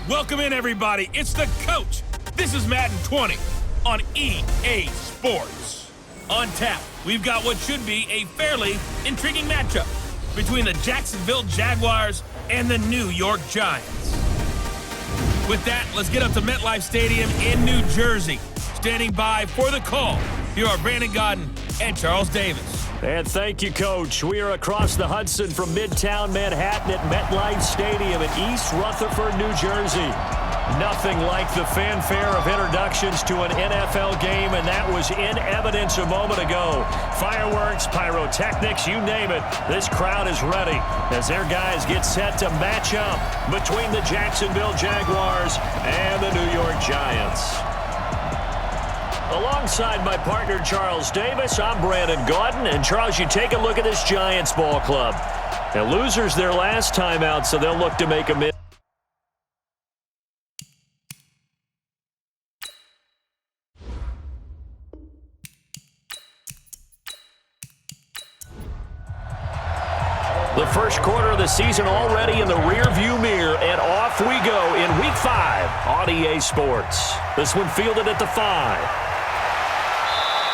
Welcome in, everybody. It's the coach. This is Madden 20 on EA Sports. On tap, we've got what should be a fairly intriguing matchup between the Jacksonville Jaguars and the New York Giants. With that, let's get up to MetLife Stadium in New Jersey. Standing by for the call, here are Brandon Godden and Charles Davis. And thank you, Coach. We are across the Hudson from Midtown Manhattan at MetLife Stadium in East Rutherford, New Jersey. Nothing like the fanfare of introductions to an NFL game, and that was in evidence a moment ago. Fireworks, pyrotechnics, you name it. This crowd is ready as their guys get set to match up between the Jacksonville Jaguars and the New York Giants. Alongside my partner, Charles Davis, I'm Brandon Godden. And, Charles, you take a look at this Giants ball club. Now, losers their last time out, so they'll look to make a mid. The first quarter of the season already in the rearview mirror, and off we go in Week 5 on EA Sports. This one fielded at the 5.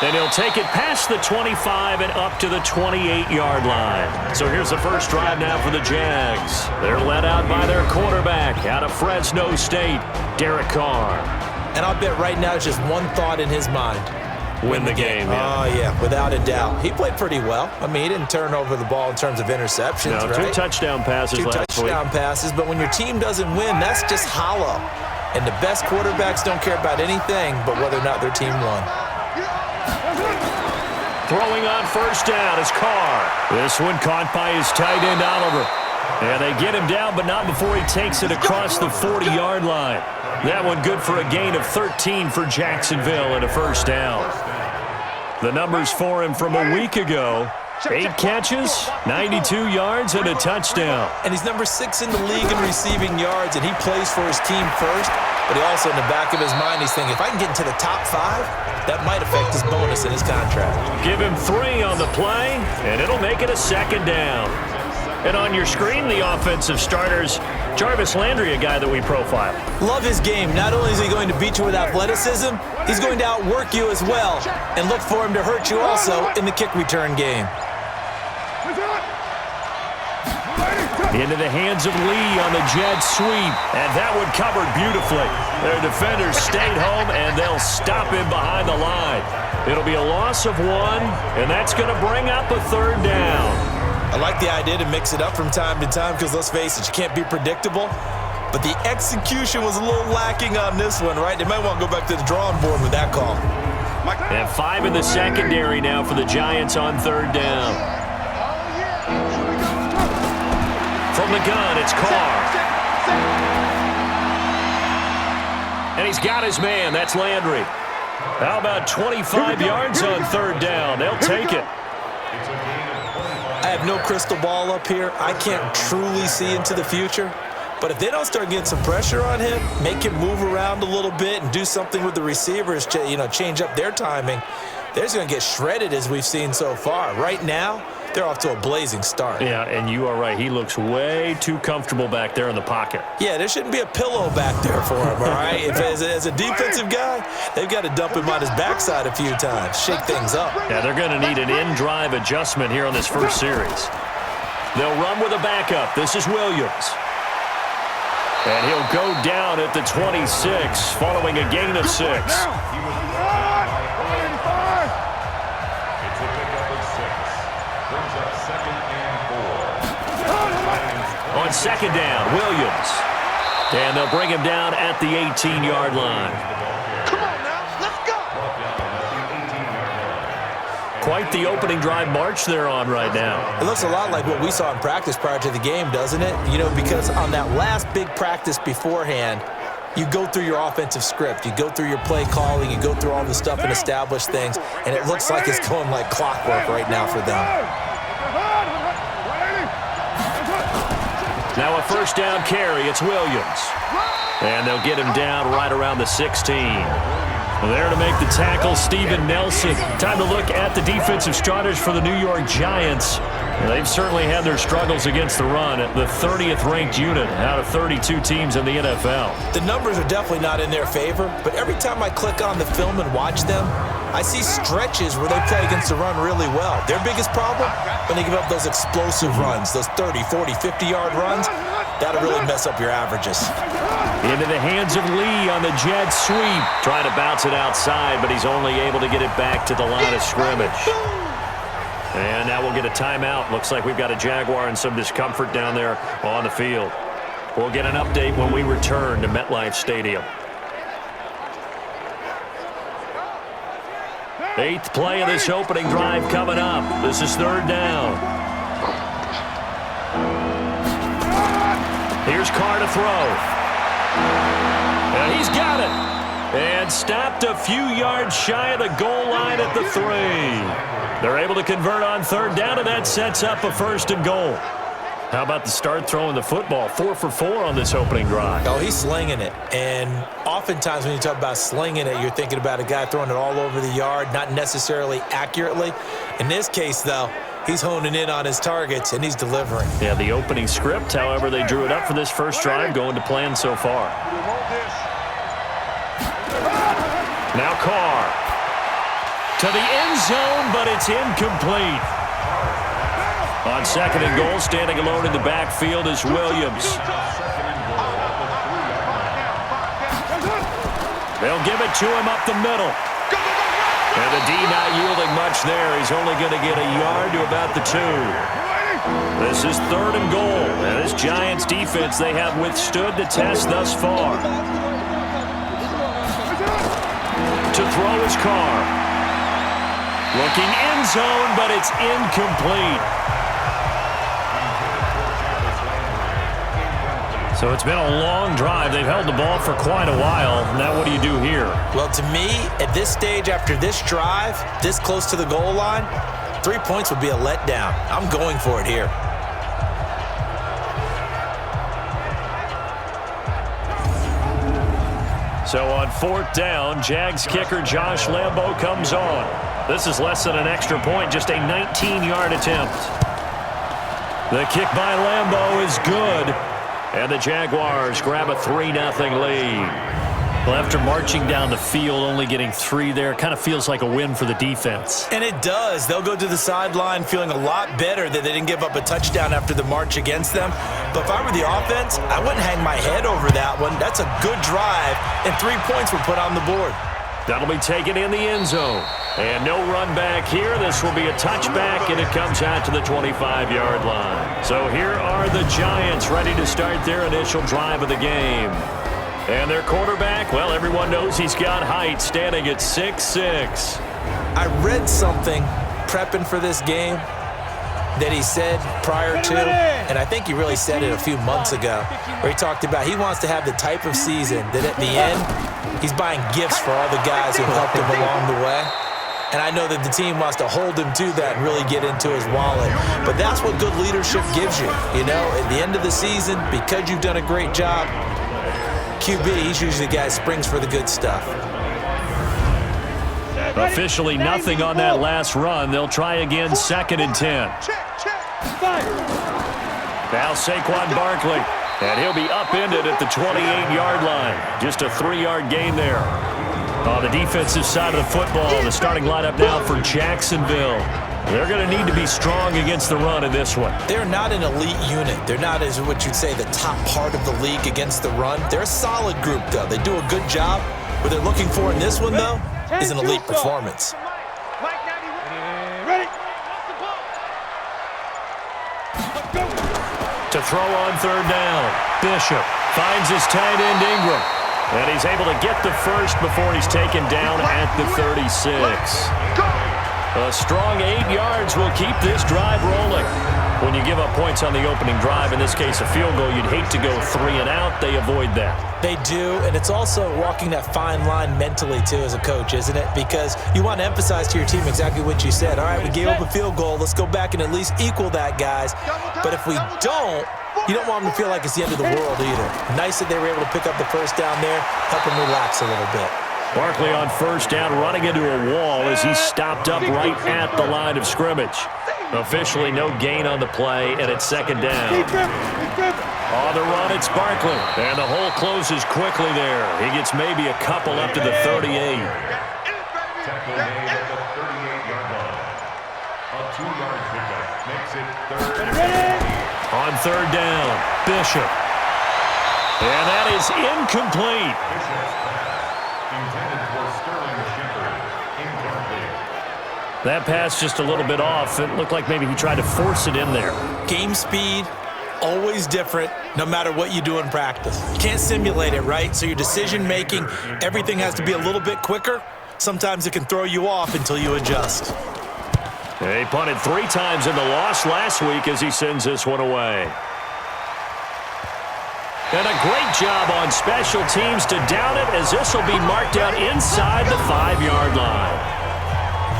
And he'll take it past the 25 and up to the 28-yard line. So here's the first drive now for the Jags. They're led out by their quarterback out of Fresno State, Derek Carr. And I'll bet right now it's just one thought in his mind. Win the game. Yeah. Oh, yeah, without a doubt. He played pretty well. I mean, he didn't turn over the ball in terms of interceptions, no, right? 2 touchdown passes last week. 2 touchdown passes, but when your team doesn't win, that's just hollow. And the best quarterbacks don't care about anything but whether or not their team won. Throwing on first down is Carr. This one caught by his tight end, Oliver. And they get him down, but not before he takes it across the 40-yard line. That one good for a gain of 13 for Jacksonville and a first down. The numbers for him from a week ago: 8 catches, 92 yards, and a touchdown. And he's number 6 in the league in receiving yards, and he plays for his team first. But he also, in the back of his mind, he's thinking, if I can get into the top 5, that might affect his bonus in his contract. Give him 3 on the play, and it'll make it a second down. And on your screen, the offensive starters, Jarvis Landry, a guy that we profile. Love his game. Not only is he going to beat you with athleticism, he's going to outwork you as well. And look for him to hurt you also in the kick return game. Into the hands of Lee on the jet sweep. And that one covered beautifully. Their defenders stayed home, and they'll stop him behind the line. It'll be a loss of 1, and that's going to bring up a third down. I like the idea to mix it up from time to time because, let's face it, you can't be predictable. But the execution was a little lacking on this one, right? They might want to go back to the drawing board with that call. And 5 in the secondary now for the Giants on third down. From the gun, it's Carr. And he's got his man. That's Landry. How about 25 yards on third down? They'll take it. I have no crystal ball up here. I can't truly see into the future. But if they don't start getting some pressure on him, make him move around a little bit and do something with the receivers, change up their timing, they're just going to get shredded as we've seen so far. Right now, they're off to a blazing start. Yeah, and you are right. He looks way too comfortable back there in the pocket. Yeah, there shouldn't be a pillow back there for him, all right? If as a defensive guy, they've got to dump him on his backside a few times, shake things up. Yeah, they're going to need an in-drive adjustment here on this first series. They'll run with a backup. This is Williams. And he'll go down at the 26 following a gain of 6. On second down, Williams. And they'll bring him down at the 18-yard line. Come on now, let's go. Quite the opening drive march they're on right now. It looks a lot like what we saw in practice prior to the game, doesn't it? Because on that last big practice beforehand, you go through your offensive script. You go through your play calling. You go through all the stuff and establish things. And it looks like it's going like clockwork right now for them. Now a first down carry. It's Williams. And they'll get him down right around the 16. There to make the tackle, Steven Nelson. Time to look at the defensive starters for the New York Giants. They've certainly had their struggles against the run. The 30th ranked unit out of 32 teams in the NFL. The numbers are definitely not in their favor, but every time I click on the film and watch them, I see stretches where they play against the run really well. Their biggest problem, when they give up those explosive runs, those 30, 40, 50-yard runs, that'll really mess up your averages. Into the hands of Lee on the jet sweep. Trying to bounce it outside, but he's only able to get it back to the line of scrimmage. And now we'll get a timeout. Looks like we've got a Jaguar and some discomfort down there on the field. We'll get an update when we return to MetLife Stadium. 8th play of this opening drive coming up. This is 3rd down. Here's Carr to throw. And he's got it. And stopped a few yards shy of the goal line at the 3. They're able to convert on 3rd down, and that sets up a 1st and goal. How about the start throwing the football? 4 for 4 on this opening drive. Oh, he's slinging it. And oftentimes when you talk about slinging it, you're thinking about a guy throwing it all over the yard, not necessarily accurately. In this case, though, he's honing in on his targets, and he's delivering. Yeah, the opening script, however, they drew it up for this first drive, going to plan so far. Now Carr. To the end zone, but it's incomplete. On 2nd and goal, standing alone in the backfield is Williams. They'll give it to him up the middle. And the D not yielding much there. He's only going to get a yard to about the 2. This is 3rd and goal. And this Giants defense, they have withstood the test thus far. To throw his Carr. Looking end zone, but it's incomplete. So it's been a long drive. They've held the ball for quite a while. Now what do you do here? Well, to me, at this stage, after this drive, this close to the goal line, 3 points would be a letdown. I'm going for it here. So on 4th down, Jags kicker Josh Lambo comes on. This is less than an extra point, just a 19-yard attempt. The kick by Lambo is good, and the Jaguars grab a 3-0 lead. Well, after marching down the field, only getting 3 there, kind of feels like a win for the defense. And it does. They'll go to the sideline feeling a lot better that they didn't give up a touchdown after the march against them. But if I were the offense, I wouldn't hang my head over that one. That's a good drive, and 3 points were put on the board. That'll be taken in the end zone. And no run back here. This will be a touchback, and it comes out to the 25-yard line. So here are the Giants ready to start their initial drive of the game. And their quarterback, well, everyone knows he's got height, standing at 6'6". I read something prepping for this game that he said prior to, and I think he really said it a few months ago, where he talked about he wants to have the type of season that at the end, he's buying gifts for all the guys who helped him along the way. And I know that the team wants to hold him to that and really get into his wallet. But that's what good leadership gives you. You know, at the end of the season, because you've done a great job, QB, he's usually the guy who springs for the good stuff. Officially nothing on that last run. They'll try again, 2nd and 10. Now Saquon Barkley, and he'll be upended at the 28-yard line. Just a 3-yard gain there. On the defensive side of the football, the starting lineup now for Jacksonville. They're going to need to be strong against the run in this one. They're not an elite unit. They're not, as what you'd say, the top part of the league against the run. They're a solid group, though. They do a good job. What they're looking for in this one, though, is an elite performance. To throw on 3rd down, Bishop finds his tight end Ingram. And he's able to get the first before he's taken down at the 36. A strong 8 yards will keep this drive rolling. When you give up points on the opening drive, in this case a field goal, you'd hate to go 3 and out. They avoid that. They do, and it's also walking that fine line mentally, too, as a coach, isn't it? Because you want to emphasize to your team exactly what you said. All right, we gave up a field goal. Let's go back and at least equal that, guys. But if we don't, you don't want them to feel like it's the end of the world either. Nice that they were able to pick up the first down there, help them relax a little bit. Barkley on first down, running into a wall as he stopped up right at the line of scrimmage. Officially no gain on the play, and it's second down. On the run, it's Barkley. And the hole closes quickly there. He gets maybe a couple up to the 38. Tackle made at the 38-yard line. A 2-yard pickup makes it third. On third down, Bishop. And that is incomplete. Bishop's pass intended for Sterling Shepard. Incomplete. That pass just a little bit off. It looked like maybe he tried to force it in there. Game speed, always different, no matter what you do in practice. You can't simulate it, right? So your decision-making, everything has to be a little bit quicker. Sometimes it can throw you off until you adjust. He punted 3 times in the loss last week as he sends this one away. And a great job on special teams to down it, as this will be marked out inside the 5-yard line.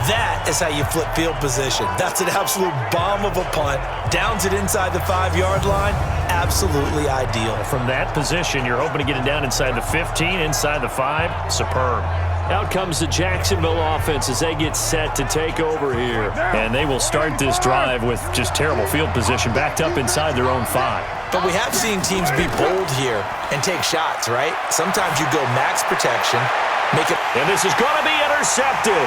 That is how you flip field position. That's an absolute bomb of a punt. Downs it inside the 5-yard line. Absolutely ideal. From that position, you're hoping to get it down inside the 15, inside the 5. Superb. Out comes the Jacksonville offense as they get set to take over here. And they will start this drive with just terrible field position, backed up inside their own 5. But we have seen teams be bold here and take shots, right? Sometimes you go max protection, make it. And this is going to be intercepted.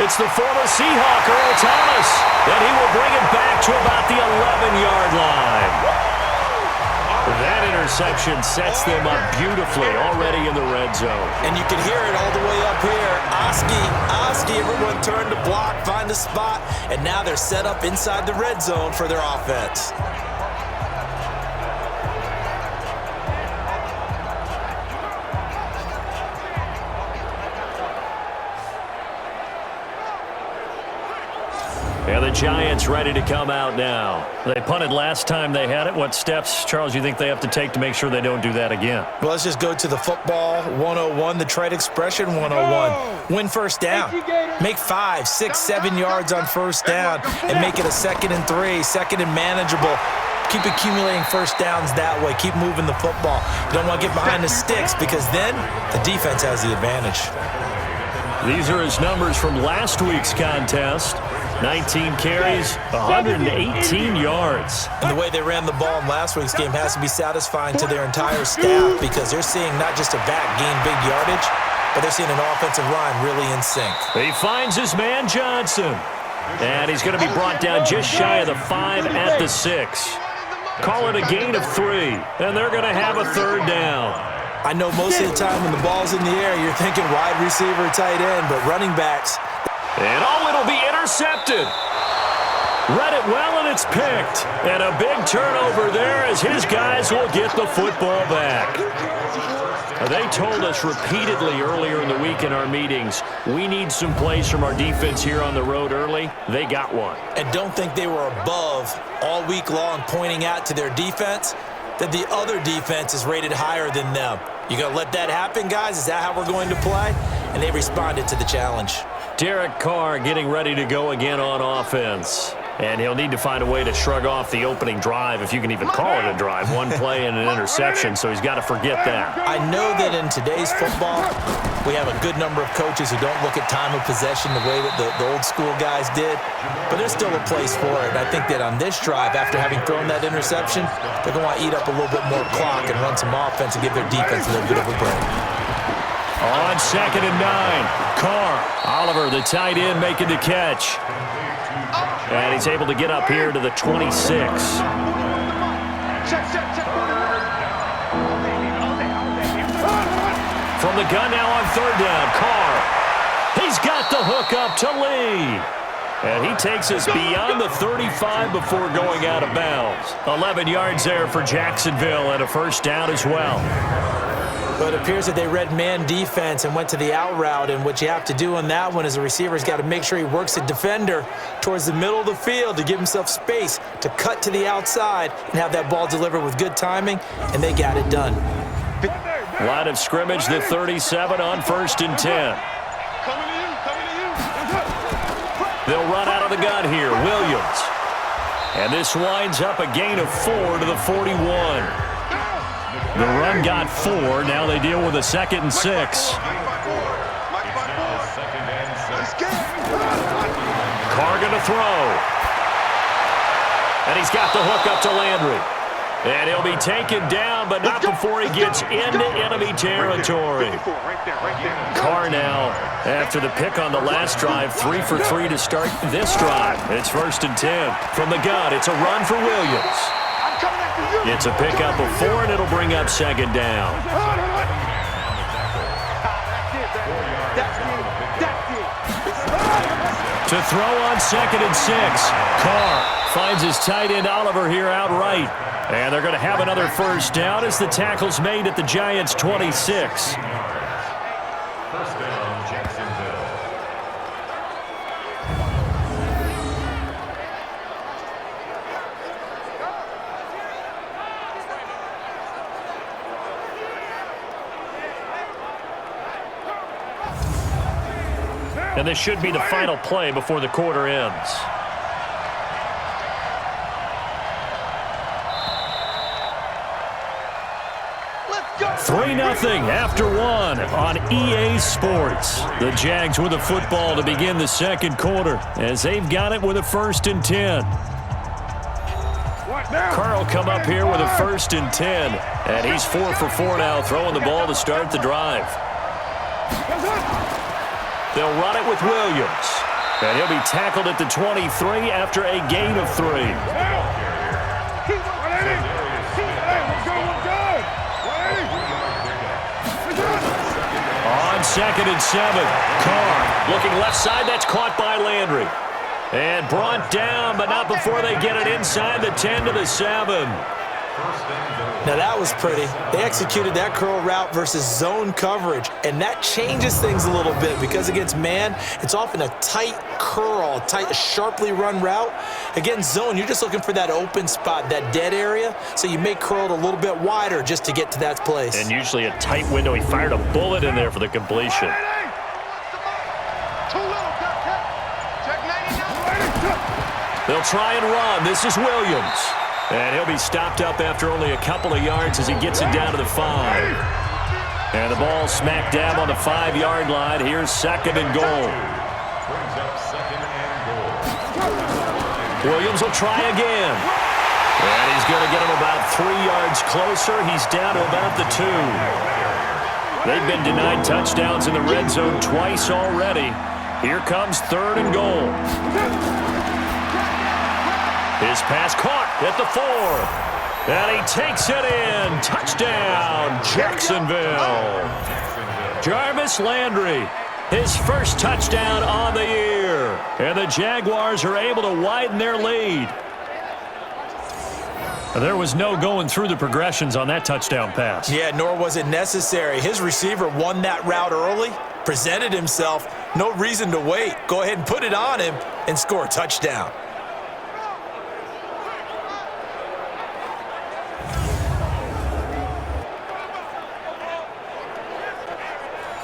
It's the former Seahawk, Earl Thomas, and he will bring it back to about the 11-yard line. That interception sets them up beautifully already in the red zone. And you can hear it all the way up here. Oski, everyone turned to block, find a spot, and now they're set up inside the red zone for their offense. And the Giants ready to come out now. They punted last time they had it. What steps, Charles, you think they have to take to make sure they don't do that again? Well, let's just go to the football 101, the trade expression 101. Win first down. Make 5, 6, 7 yards on first down and make it a 2nd and 3, 2nd and manageable. Keep accumulating first downs that way. Keep moving the football. You don't want to get behind the sticks because then the defense has the advantage. These are his numbers from last week's contest. 19 carries, 118 yards. And the way they ran the ball in last week's game has to be satisfying to their entire staff because they're seeing not just a back gain big yardage, but they're seeing an offensive line really in sync. He finds his man Johnson. And he's going to be brought down just shy of the 5 at the 6. Call it a gain of 3, and they're going to have a third down. I know most of the time when the ball's in the air, you're thinking wide receiver, tight end, but running backs. And it'll be intercepted. Read it well, and it's picked. And a big turnover there as his guys will get the football back. They told us repeatedly earlier in the week in our meetings, we need some plays from our defense here on the road early. They got one. And don't think they were above all week long pointing out to their defense that the other defense is rated higher than them. You going to let that happen, guys? Is that how we're going to play? And they responded to the challenge. Derek Carr getting ready to go again on offense. And he'll need to find a way to shrug off the opening drive, if you can even call it a drive. One play and an interception, so he's got to forget that. I know that in today's football, we have a good number of coaches who don't look at time of possession the way that the old school guys did, but there's still a place for it. And I think that on this drive, after having thrown that interception, they're going to want to eat up a little bit more clock and run some offense and give their defense a little bit of a break. On 2nd and 9, Carr. Oliver, the tight end, making the catch. And he's able to get up here to the 26. From the gun now on 3rd down, Carr. He's got the hook up to Lee. And he takes us beyond the 35 before going out of bounds. 11 yards there for Jacksonville and a first down as well. But it appears that they read man defense and went to the out route, and what you have to do on that one is a receiver's got to make sure he works the defender towards the middle of the field to give himself space to cut to the outside and have that ball delivered with good timing, and they got it done. Line of scrimmage, the 37 on 1st and 10. They'll run out of the gun here, Williams. And this winds up a gain of 4 to the 41. The run got 4. Now they deal with a 2nd and 6. throw. And he's got the hook up to Landry. And he'll be taken down, but not before he gets into enemy territory. Carr now, after the pick on the last drive, 3 for 3 to start this drive. It's 1st and 10. From the gun, it's a run for Williams. It's a pickup of 4, and it'll bring up 2nd down. To throw on 2nd and 6. Carr finds his tight end Oliver here outright. And they're going to have another 1st down as the tackle's made at the Giants' 26. 1st down, Jacksonville. And this should be the final play before the quarter ends. Let's go. 3-0 after 1 on EA Sports. The Jags with the football to begin the 2nd quarter as they've got it with a 1st and 10. Carr will come up here with a 1st and 10. And he's 4 for 4 now, throwing the ball to start the drive. They'll run it with Williams. And he'll be tackled at the 23 after a gain of 3. On 2nd and 7, Carr looking left side. That's caught by Landry. And brought down, but not before they get it inside the 10 to the 7. Now that was pretty. They executed that curl route versus zone coverage, and that changes things a little bit because against man, it's often a tight curl, tight, sharply run route. Against zone, you're just looking for that open spot, that dead area, so you make curl a little bit wider just to get to that place. And usually a tight window. He fired a bullet in there for the completion. They'll try and run. This is Williams. And he'll be stopped up after only a couple of yards as he gets it down to the 5. And the ball smack dab on the 5-yard line. Here's 2nd and goal. Brings up 2nd and goal. Williams will try again. And he's going to get him about 3 yards closer. He's down to about the 2. They've been denied touchdowns in the red zone twice already. Here comes 3rd and goal. His pass caught at the 4. And he takes it in. Touchdown, Jacksonville. Jarvis Landry, his first touchdown on the year. And the Jaguars are able to widen their lead. There was no going through the progressions on that touchdown pass. Yeah, nor was it necessary. His receiver won that route early, presented himself. No reason to wait. Go ahead and put it on him and score a touchdown.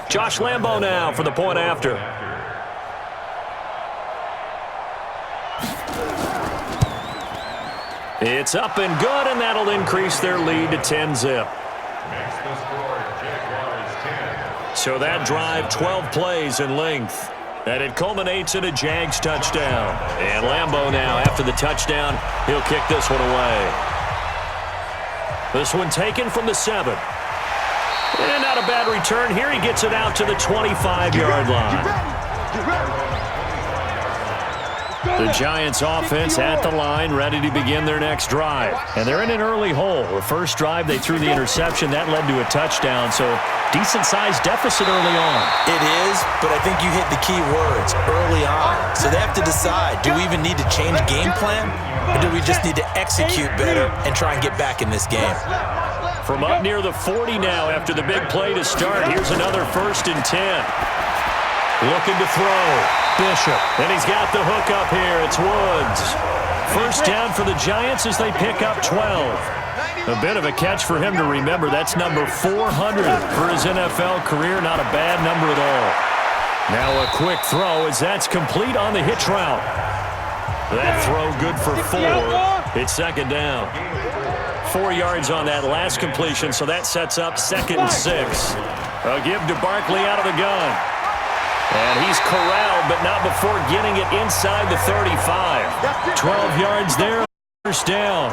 Josh Lambo now for the point after. It's up and good, and that'll increase their lead to 10-zip. Makes the score Jaguars 10. So that drive, 12 plays in length. And it culminates in a Jags touchdown. And Lambo now, after the touchdown, he'll kick this one away. This one taken from the 7. And not a bad return here. He gets it out to the 25-yard line. The Giants offense at the line, ready to begin their next drive. And they're in an early hole. The first drive, they threw the interception. That led to a touchdown, so decent-sized deficit early on. It is, but I think you hit the key words, early on. So they have to decide, do we even need to change game plan, or do we just need to execute better and try and get back in this game? From up near the 40 now after the big play to start, here's another 1st and 10. Looking to throw. Bishop. And he's got the hook up here. It's Woods. First down for the Giants as they pick up 12. A bit of a catch for him to remember. That's number 400 for his NFL career. Not a bad number at all. Now a quick throw as that's complete on the hitch route. That throw good for 4. It's 2nd down. 4 yards on that last completion, so that sets up 2nd and 6. A give to Barkley out of the gun. And he's corralled, but not before getting it inside the 35. 12 yards there, first down.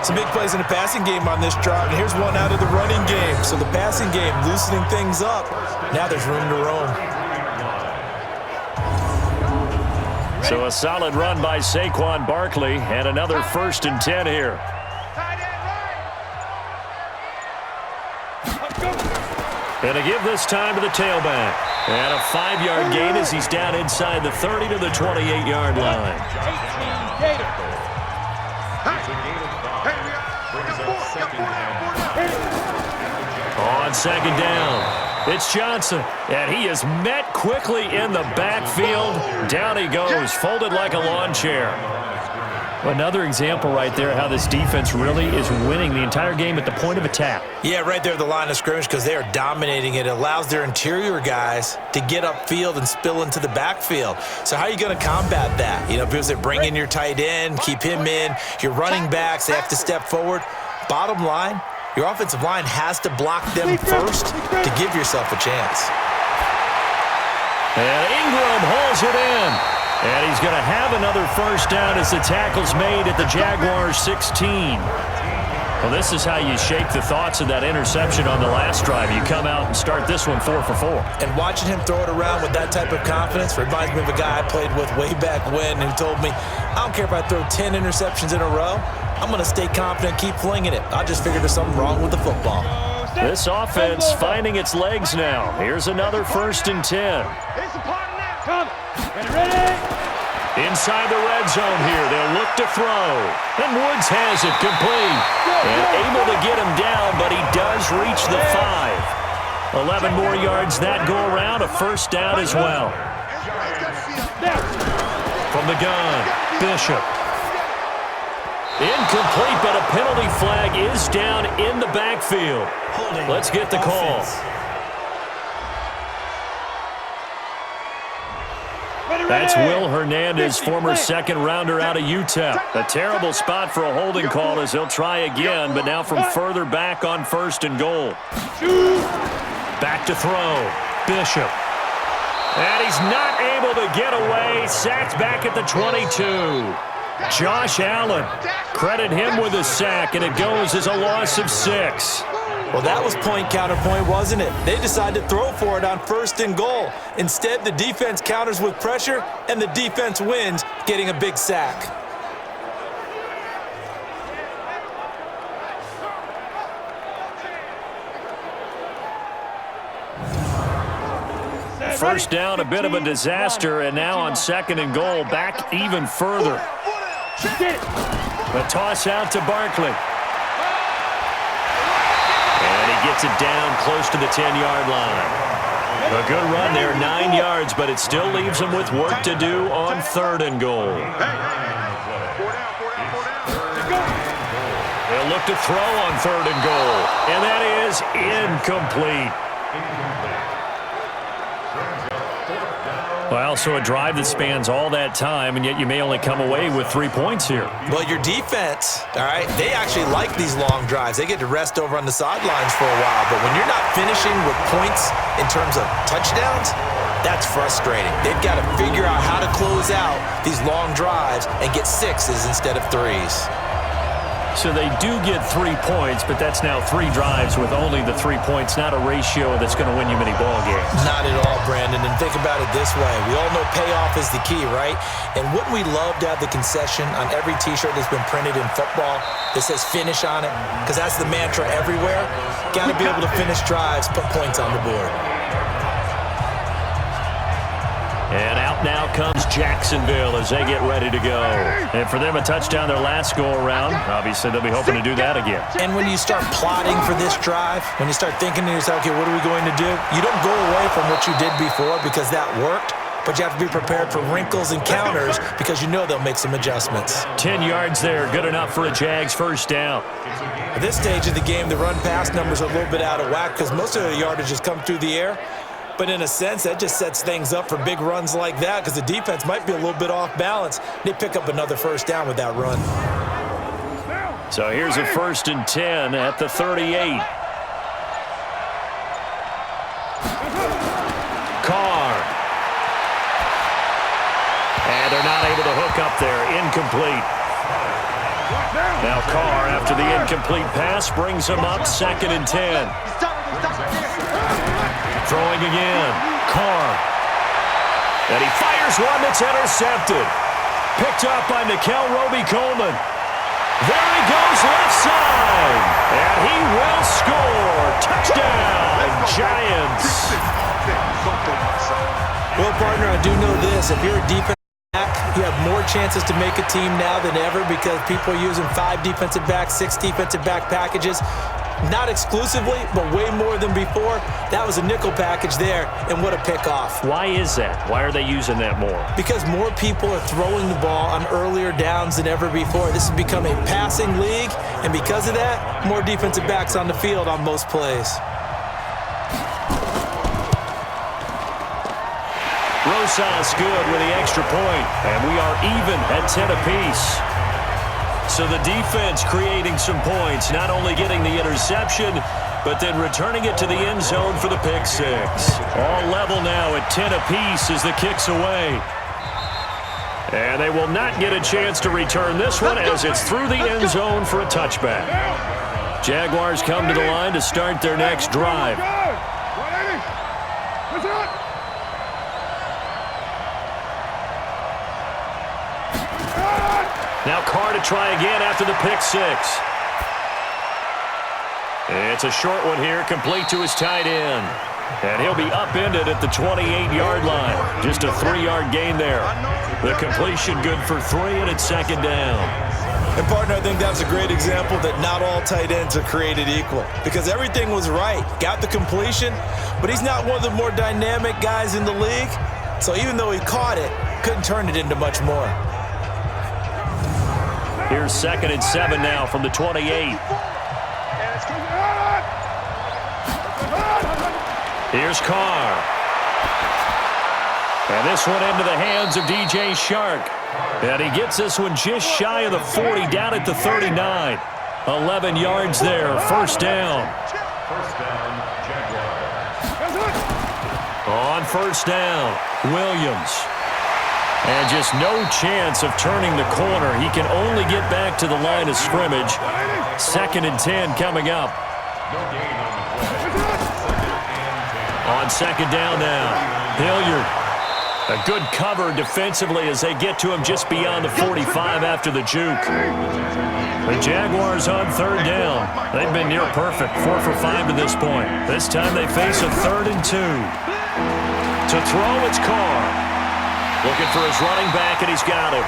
Some big plays in the passing game on this drive, and here's one out of the running game. So the passing game loosening things up. Now there's room to roam. So a solid run by Saquon Barkley, and another 1st and 10 here. Going to give this time to the tailback. And a 5-yard gain as he's down inside the 30 to the 28-yard line. On 2nd down, it's Johnson, and he is met quickly in the backfield. Down he goes, folded like a lawn chair. Another example right there how this defense really is winning the entire game at the point of attack. Yeah, right there at the line of scrimmage because they are dominating it. It allows their interior guys to get upfield and spill into the backfield. So how are you going to combat that? You know, because they bring in your tight end, keep him in. Your running backs, they have to step forward. Bottom line, your offensive line has to block them first to give yourself a chance. And Ingram hauls it in. And he's going to have another first down as the tackle's made at the Jaguars 16. Well, this is how you shake the thoughts of that interception on the last drive. You come out and start this one 4 for 4. And watching him throw it around with that type of confidence reminds me of a guy I played with way back when who told me, I don't care if I throw 10 interceptions in a row. I'm going to stay confident, keep flinging it. I just figured there's something wrong with the football. This offense finding its legs now. Here's another 1st and 10. Come. Ready. Inside the red zone here. They'll look to throw. And Woods has it complete. And able to get him down, but he does reach the 5. 11 more yards that go around. A first down as well. From the gun, Bishop. Incomplete, but a penalty flag is down in the backfield. Let's get the call. That's Will Hernandez, former 2nd rounder out of Utah. A terrible spot for a holding call as he'll try again, but now from further back on 1st and goal. Back to throw. Bishop. And he's not able to get away. Sacked back at the 22. Josh Allen. Credit him with a sack, and it goes as a loss of 6. Well, that was point counterpoint, wasn't it? They decided to throw for it on 1st and goal. Instead, the defense counters with pressure, and the defense wins, getting a big sack. First down, a bit of a disaster, and now on 2nd and goal, back even further. The toss out to Barkley. And he gets it down close to the 10-yard line. A good run there, 9 yards, but it still leaves him with work to do on 3rd and goal. They'll look to throw on 3rd and goal, and that is incomplete. Well, so a drive that spans all that time, and yet you may only come away with 3 points here. Well, your defense, all right, they actually like these long drives. They get to rest over on the sidelines for a while, but when you're not finishing with points in terms of touchdowns, that's frustrating. They've got to figure out how to close out these long drives and get 6s instead of 3s. So they do get 3 points, but that's now 3 drives with only the 3 points, not a ratio that's going to win you many ball games. Not at all, Brandon. And think about it this way. We all know payoff is the key, right? And wouldn't we love to have the concession on every T-shirt that's been printed in football that says finish on it? Because that's the mantra everywhere. Got to be able to finish drives, put points on the board. And out now comes Jacksonville as they get ready to go. And for them, a touchdown their last go-around. Obviously, they'll be hoping to do that again. And when you start plotting for this drive, when you start thinking to yourself, okay, what are we going to do? You don't go away from what you did before because that worked, but you have to be prepared for wrinkles and counters because you know they'll make some adjustments. 10 yards there, good enough for a Jags first down. At this stage of the game, the run-pass numbers are a little bit out of whack because most of the yardage has come through the air. But in a sense, that just sets things up for big runs like that because the defense might be a little bit off balance. They pick up another first down with that run. So here's a 1st and 10 at the 38. Carr And they're not able to hook up there. Incomplete. Now Carr, after the incomplete pass, brings him up 2nd and 10. Throwing again. Carr. And he fires one that's intercepted. Picked up by Nikel Roby-Coleman. There he goes left side. And he will score. Touchdown, Giants. Well, partner, I do know this. If you're a defensive back, you have more chances to make a team now than ever because people are using 5 defensive backs, 6 defensive back packages. Not exclusively, but way more than before. That was a nickel package there, and what a pickoff. Why is that? Why are they using that more? Because more people are throwing the ball on earlier downs than ever before. This has become a passing league, and because of that, more defensive backs on the field on most plays. Rosas good with the extra point, and we are even at 10 apiece. So the defense creating some points, not only getting the interception, but then returning it to the end zone for the pick 6. All level now at 10 apiece as the kick's away. And they will not get a chance to return this one as it's through the end zone for a touchback. Jaguars come to the line to start their next drive. Now Carr to try again after the pick 6. It's a short one here, complete to his tight end. And he'll be upended at the 28-yard line. Just a 3-yard gain there. The completion good for 3, and it's 2nd down. And, partner, I think that's a great example that not all tight ends are created equal because everything was right. Got the completion, but he's not one of the more dynamic guys in the league. So even though he caught it, couldn't turn it into much more. Here's 2nd and 7 now from the 28. Here's Carr. And this one into the hands of DJ Shark. And he gets this one just shy of the 40, down at the 39. 11 yards there, 1st down. On 1st down, Williams. And just no chance of turning the corner. He can only get back to the line of scrimmage. 2nd and 10 coming up. On 2nd down now, Hilliard. A good cover defensively as they get to him just beyond the 45 after the juke. The Jaguars on 3rd down. They've been near perfect, 4 for 5 to this point. This time they face a 3rd and 2. To throw, it's Carr. Looking for his running back, and he's got him.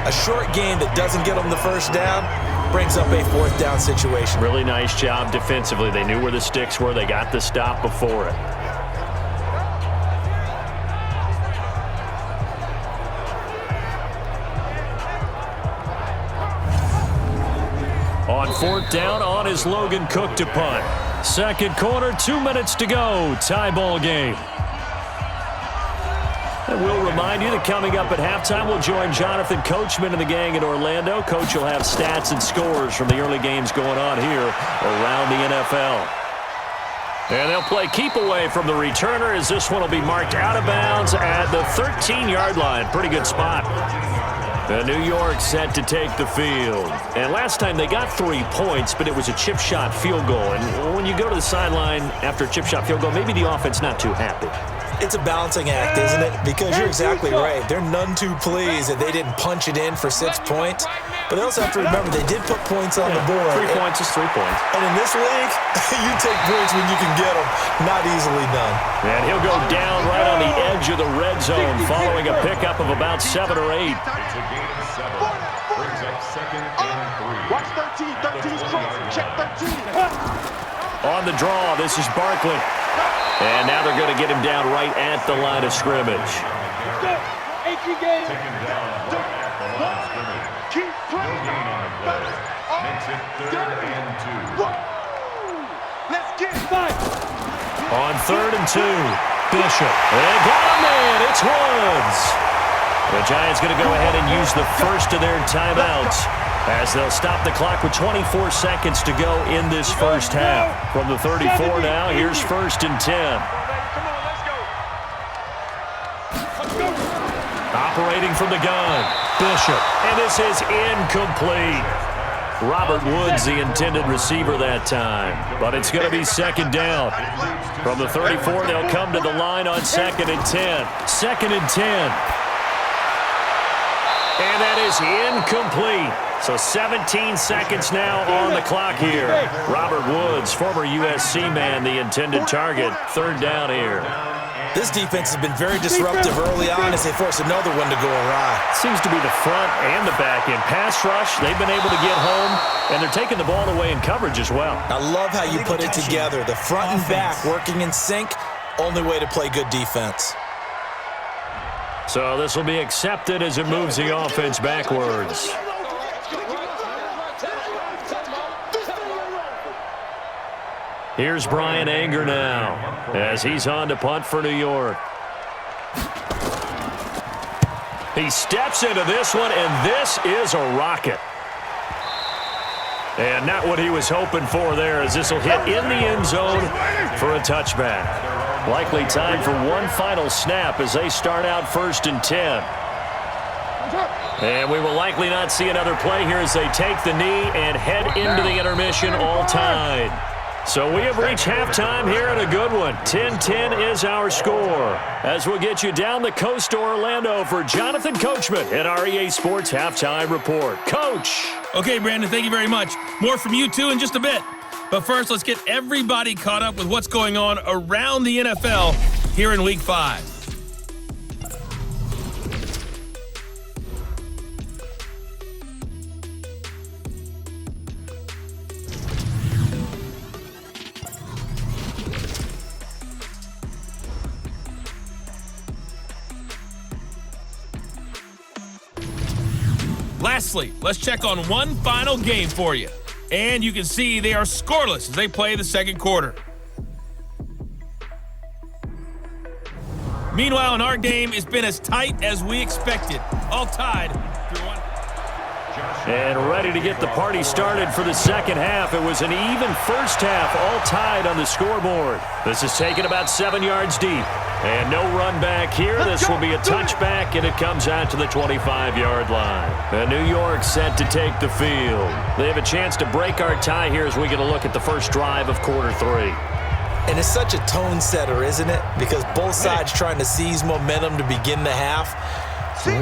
A short game that doesn't get him the 1st down brings up a 4th down situation. Really nice job defensively. They knew where the sticks were. They got the stop before it. On 4th down, on is Logan Cook to punt. 2nd quarter, 2 minutes to go. Tie ball game. And we'll remind you that coming up at halftime, we'll join Jonathan Coachman and the gang in Orlando. Coach will have stats and scores from the early games going on here around the NFL. And they'll play keep away from the returner as this one will be marked out of bounds at the 13-yard line. Pretty good spot. The New York set to take the field. And last time they got 3 points, but it was a chip shot field goal. And when you go to the sideline after a chip shot field goal, maybe the offense not too happy. It's a balancing act, isn't it? Because you're exactly right. They're none too pleased that they didn't punch it in for 6 points. But they also have to remember they did put points on the board. 3 points is 3 points. And in this league, you take points when you can get them. Not easily done. And he'll go down right on the edge of the red zone following a pickup of about 7 or 8. It's a gain of 7. Brings up 2nd and 3. Watch 13. 13's crossing. Check 13. On the draw, this is Barkley. And now they're going to get him down right at the line of scrimmage. Taken down right at the line of scrimmage. Keep No playing. gain on the play. Makes it 3rd and 2. Let's get it. On 3rd and 2, Bishop. They got him in. It's Woods. The Giants going to go ahead and use the first of their timeouts as they'll stop the clock with 24 seconds to go in this first half. From the 34 now, here's 1st and 10. Operating from the gun, Bishop, and this is incomplete. Robert Woods, the intended receiver that time, but it's going to be 2nd down. From the 34, they'll come to the line on 2nd and 10. 2nd and 10. And that is incomplete. So 17 seconds now on the clock here. Robert Woods, former USC man, the intended target. 3rd down here. This defense has been very disruptive early on as they force another one to go awry. Seems to be the front and the back end. Pass rush, they've been able to get home, and they're taking the ball away in coverage as well. I love how you put it together. The front and back working in sync, only way to play good defense. So this will be accepted as it moves the offense backwards. Here's Brian Anger now as he's on to punt for New York. He steps into this one, and this is a rocket. And not what he was hoping for there, as this will hit in the end zone for a touchback. Likely time for one final snap as they start out 1st and 10. And we will likely not see another play here as they take the knee and head into the intermission all tied. So we have reached halftime here at a good one. 10-10 is our score. As we'll get you down the coast to Orlando for Jonathan Coachman at our EA Sports Halftime Report. Coach! Okay, Brandon, thank you very much. More from you two in just a bit. But first, let's get everybody caught up with what's going on around the NFL here in Week 5. Lastly, let's check on one final game for you. And you can see they are scoreless as they play the 2nd quarter. Meanwhile, in our game, it's been as tight as we expected. All tied through one. And ready to get the party started for the 2nd half. It was an even first half, all tied on the scoreboard. This is taken about 7 yards deep. And no run back here. This will be a touchback, and it comes out to the 25-yard line. And New York set to take the field. They have a chance to break our tie here as we get a look at the first drive of quarter 3. And it's such a tone setter, isn't it? Because both sides trying to seize momentum to begin the half.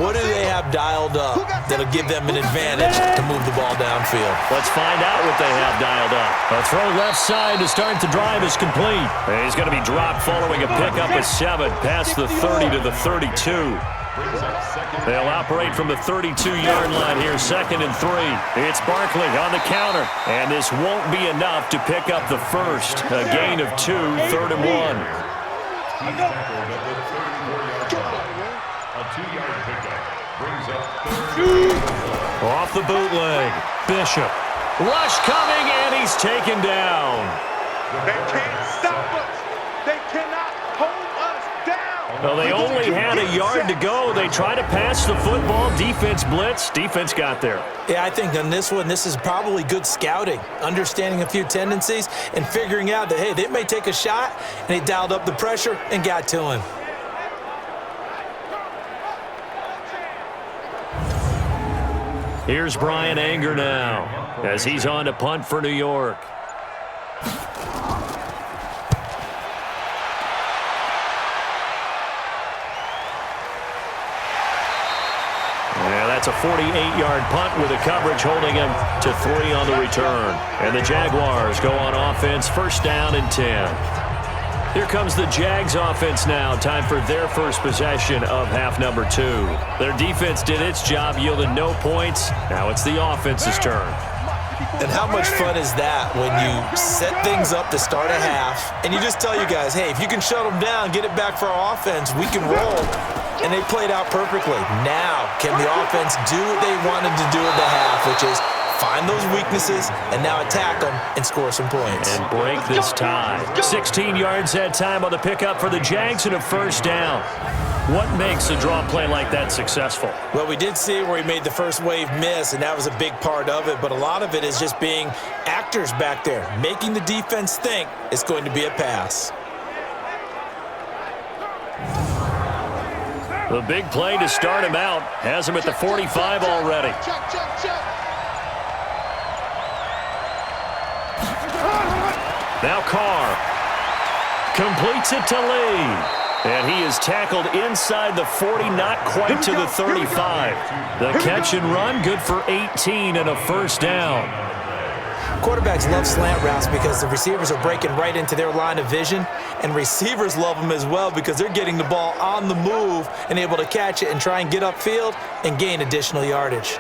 What do they have dialed up that'll give them an advantage to move the ball downfield? Let's find out what they have dialed up. A throw left side to start the drive is complete. And he's going to be dropped following a pickup of 7 past the 30 to the 32. They'll operate from the 32-yard line here, 2nd and 3. It's Barkley on the counter, and this won't be enough to pick up the first. A gain of 2, 3rd and 1. A 2-yard pickup brings up 3rd. Off the bootleg, Bishop. Rush coming, and he's taken down. They can't stop us. They cannot hold us down. Well, they only had a yard to go. They tried to pass the football. Defense blitz. Defense got there. Yeah, I think on this one, this is probably good scouting, understanding a few tendencies, and figuring out that, hey, they may take a shot, and they dialed up the pressure and got to him. Here's Brian Anger now as he's on to punt for New York. Yeah, that's a 48-yard punt with a coverage holding him to 3 on the return. And the Jaguars go on offense, 1st down and 10. Here comes the Jags offense now. Time for their first possession of half number 2. Their defense did its job, yielded no points. Now it's the offense's turn. And how much fun is that when you set things up to start a half, and you just tell you guys, hey, if you can shut them down, get it back for our offense, we can roll. And they played out perfectly. Now, can the offense do what they wanted to do at the half, which is find those weaknesses, and now attack them and score some points. And break this tie. 16 yards that time on the pickup for the Jags and a 1st down. What makes a draw play like that successful? Well, we did see where he made the first wave miss, and that was a big part of it. But a lot of it is just being actors back there, making the defense think it's going to be a pass. The big play to start him out has him at the 45 already. Now Carr completes it to Lee. And he is tackled inside the 40, not quite to the 35. The catch and run, good for 18 and a first down. Quarterbacks love slant routes because the receivers are breaking right into their line of vision, and receivers love them as well because they're getting the ball on the move and able to catch it and try and get upfield and gain additional yardage.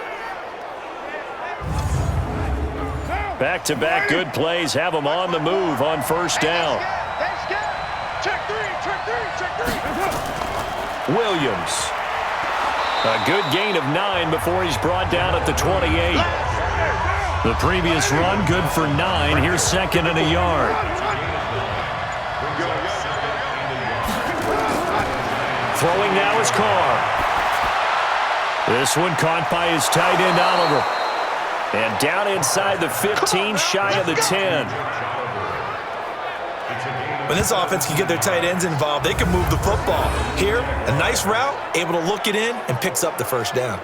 Back-to-back good plays have them on the move on first down. Williams. A good gain of 9 before he's brought down at the 28. The previous run, good for 9. Here's second and a yard. Throwing now is Carr. This one caught by his tight end, Oliver. And down inside the 15, shy of the 10. When this offense can get their tight ends involved, they can move the football. Here, a nice route, able to look it in, and picks up the first down.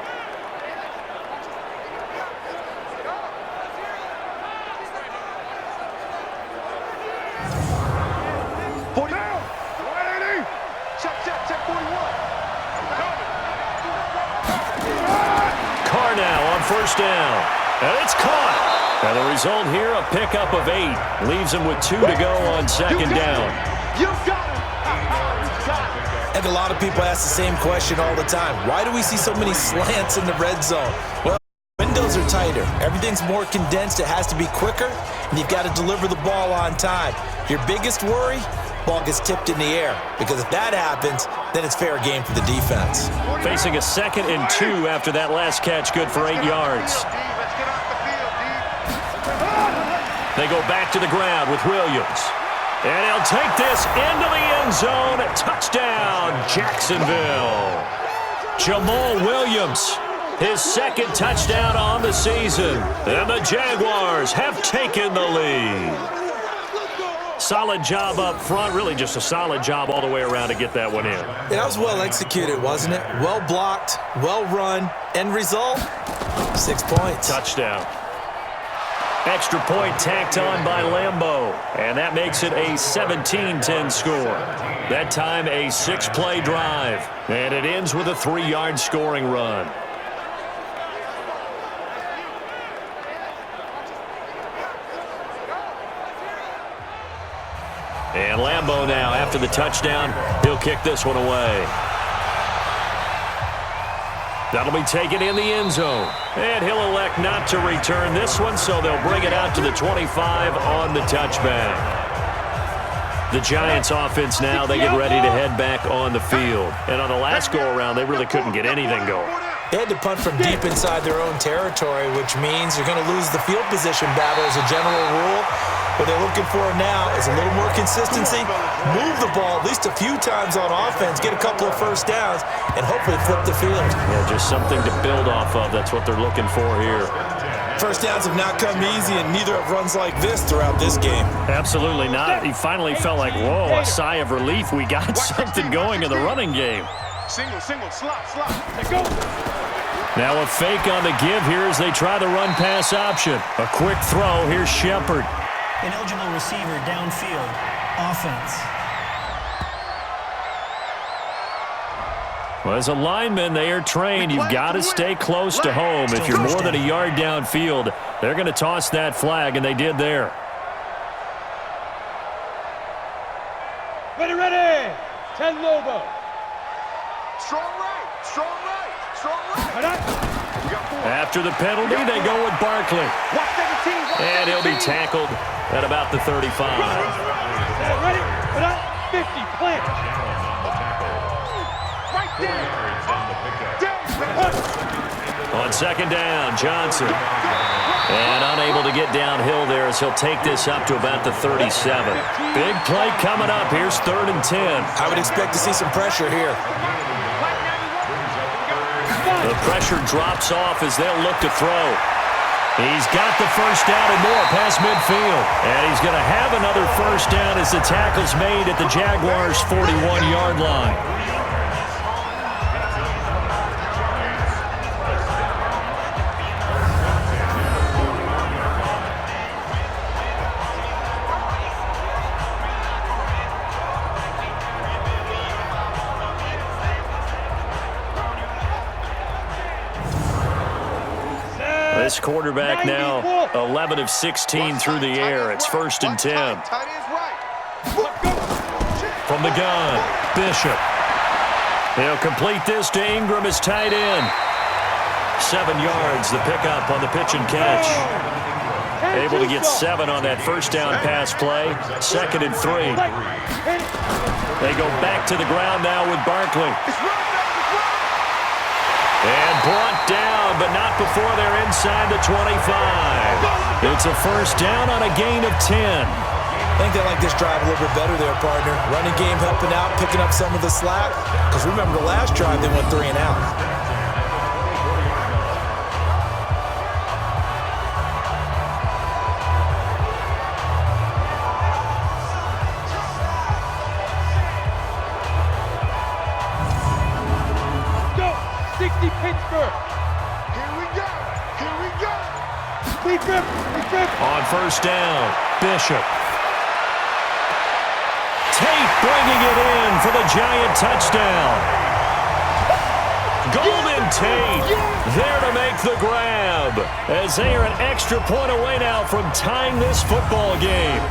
Carr now on first down. And it's caught. And the result here, a pickup of 8. Leaves him with 2 to go on second down. You got it. I think a lot of people ask the same question all the time. Why do we see so many slants in the red zone? Well, windows are tighter. Everything's more condensed. It has to be quicker, and you've got to deliver the ball on time. Your biggest worry, ball gets tipped in the air, because if that happens, then it's fair game for the defense. Facing a 2nd and 2 after that last catch, good for 8 yards. They go back to the ground with Williams. And he'll take this into the end zone. Touchdown, Jacksonville. Jamal Williams, his 2nd touchdown on the season. And the Jaguars have taken the lead. Solid job up front. Really just a solid job all the way around to get that one in. That was well executed, wasn't it? Well blocked, well run. End result, 6 points. Touchdown. Extra point tacked on by Lambeau. And that makes it a 17-10 score. That time a 6-play drive. And it ends with a 3-yard scoring run. And Lambeau now, after the touchdown, he'll kick this one away. That'll be taken in the end zone. And he'll elect not to return this one, so they'll bring it out to the 25 on the touchback. The Giants offense now, they get ready to head back on the field. And on the last go-around, they really couldn't get anything going. They had to punt from deep inside their own territory, which means you're going to lose the field position battle as a general rule. What they're looking for now is a little more consistency, move the ball at least a few times on offense, get a couple of first downs, and hopefully flip the field. Yeah, just something to build off of. That's what they're looking for here. First downs have not come easy, and neither have runs like this throughout this game. Absolutely not. He finally felt like, whoa, a sigh of relief. We got something going in the running game. Single, slot. Let's go. Now a fake on the give here as they try the run-pass option. A quick throw. Here's Shepard. An eligible receiver downfield. Offense. Well, as a lineman, they are trained. You've got to stay close to home. If you're more than a yard downfield, they're going to toss that flag, and they did there. Ready. 10 logo. Strong right. After the penalty, they go with Barkley. And he'll be tackled at about the 35. Ready? 50, plant. Right there. On second down, Johnson. And unable to get downhill there as he'll take this up to about the 37. Big play coming up. Here's 3rd and 10. I would expect to see some pressure here. The pressure drops off as they'll look to throw. He's got the first down and more past midfield. And he's going to have another first down as the tackle's made at the Jaguars' 41-yard line. This quarterback now 11 of 16 through the air. It's 1st and 10. From the gun, Bishop. He'll complete this to Ingram as tight end. 7 yards, the pickup on the pitch and catch. Able to get 7 on that first down pass play. 2nd and 3. They go back to the ground now with Barkley. And brought down, but not before they're inside the 25. It's a first down on a gain of 10. I think they like this drive a little bit better there, partner. Running game helping out, picking up some of the slack. Because remember the last drive, they went 3 and out. Pittsburgh. Here we go. Here we go. On first down, Bishop. Tate bringing it in for the Giant touchdown. Golden Tate there to make the grab as they are an extra point away now from tying this football game.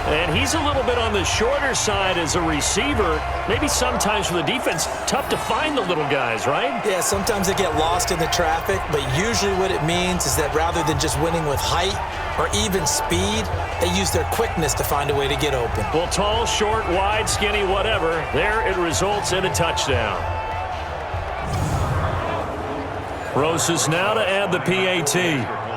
And he's a little bit on the shorter side as a receiver. Maybe sometimes for the defense, tough to find the little guys, right? Yeah, sometimes they get lost in the traffic, but usually what it means is that rather than just winning with height or even speed, they use their quickness to find a way to get open. Well, tall, short, wide, skinny, whatever, there it results in a touchdown. Roses now to add the PAT.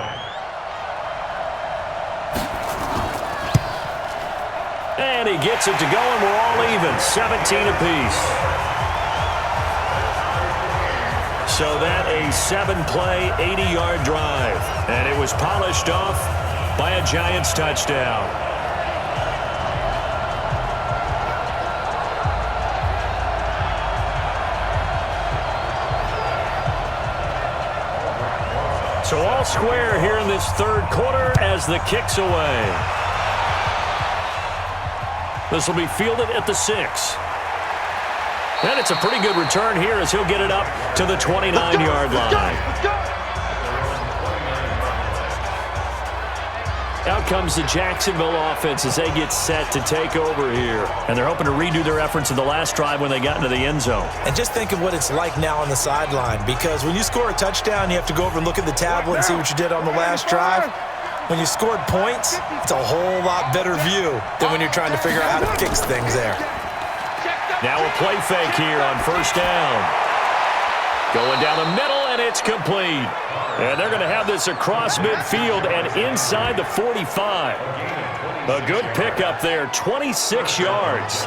And he gets it to go, and we're all even, 17 apiece. So that a 7-play, 80-yard drive. And it was polished off by a Giants touchdown. So all square here in this 3rd quarter as the kick's away. This will be fielded at the 6. And it's a pretty good return here as he'll get it up to the 29-yard line. Out comes the Jacksonville offense as they get set to take over here. And they're hoping to redo their efforts in the last drive when they got into the end zone. And just think of what it's like now on the sideline, because when you score a touchdown, you have to go over and look at the tablet and see what you did on the last drive. When you scored points, it's a whole lot better view than when you're trying to figure out how to fix things there. Now a play fake here on first down. Going down the middle, and it's complete. And they're going to have this across midfield and inside the 45. A good pickup there, 26 yards.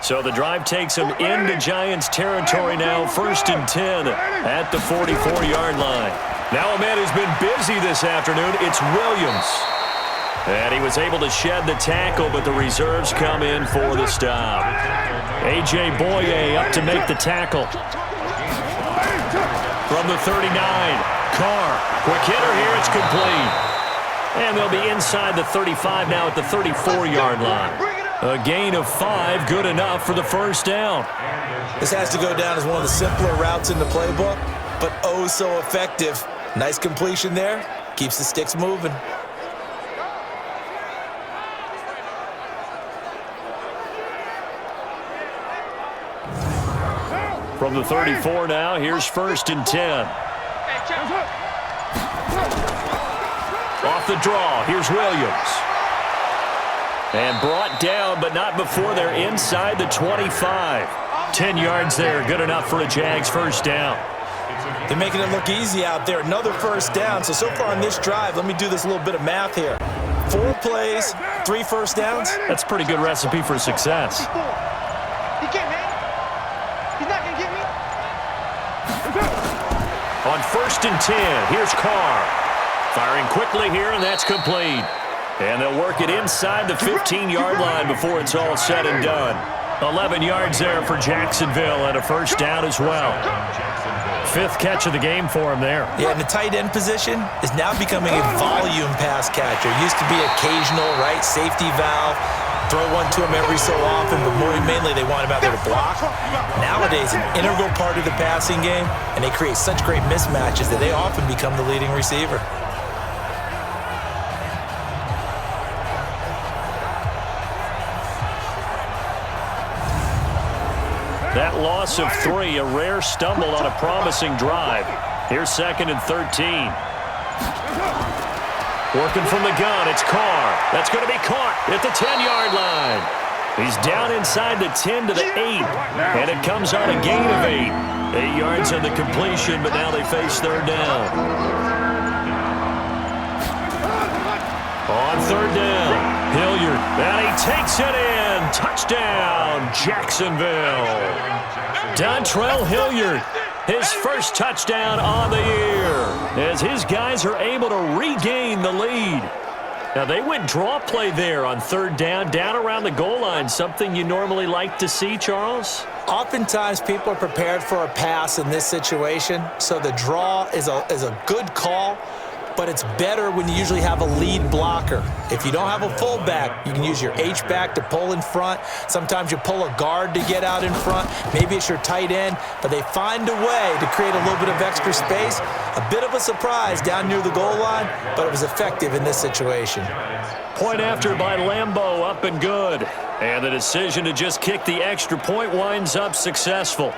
So the drive takes them into Giants territory now, 1st and 10 at the 44-yard line. Now a man who's been busy this afternoon, it's Williams. And he was able to shed the tackle, but the reserves come in for the stop. A.J. Boye up to make the tackle. From the 39, Carr, quick hitter here, it's complete. And they'll be inside the 35 now at the 34-yard line. A gain of 5, good enough for the first down. This has to go down as one of the simpler routes in the playbook, but oh so effective. Nice completion there. Keeps the sticks moving. From the 34 now, here's 1st and 10. Off the draw, here's Williams. And brought down, but not before they're inside the 25. 10 yards there, good enough for a Jags first down. They're making it look easy out there. Another first down. So far on this drive, let me do this little bit of math here. 4 plays, 3 first downs. That's a pretty good recipe for success. He can't hang. He's not going to get me. On 1st and 10, here's Carr. Firing quickly here, and that's complete. And they'll work it inside the 15-yard line before it's all said and done. 11 yards there for Jacksonville and a first down as well. 5th catch of the game for him there. Yeah, and the tight end position is now becoming a volume pass catcher. Used to be occasional, right, safety valve. Throw one to him every so often, but mainly they want him out there to block. Nowadays, an integral part of the passing game, and they create such great mismatches that they often become the leading receiver. That loss of 3, a rare stumble on a promising drive. Here's 2nd and 13. Working from the gun, it's Carr. That's going to be caught at the 10-yard line. He's down inside the 10 to the 8, and it comes on a gain of 8. 8 yards on the completion, but now they face 3rd down. On 3rd down, Hilliard, and he takes it in. Touchdown, Jacksonville. Dontrell Hilliard, his first touchdown on the year, as his guys are able to regain the lead. Now, they went draw play there on 3rd down around the goal line, something you normally like to see, Charles? Oftentimes, people are prepared for a pass in this situation, so the draw is a good call. But it's better when you usually have a lead blocker. If you don't have a fullback, you can use your H-back to pull in front. Sometimes you pull a guard to get out in front. Maybe it's your tight end. But they find a way to create a little bit of extra space. A bit of a surprise down near the goal line, but it was effective in this situation. Point after by Lambeau, up and good. And the decision to just kick the extra point winds up successful.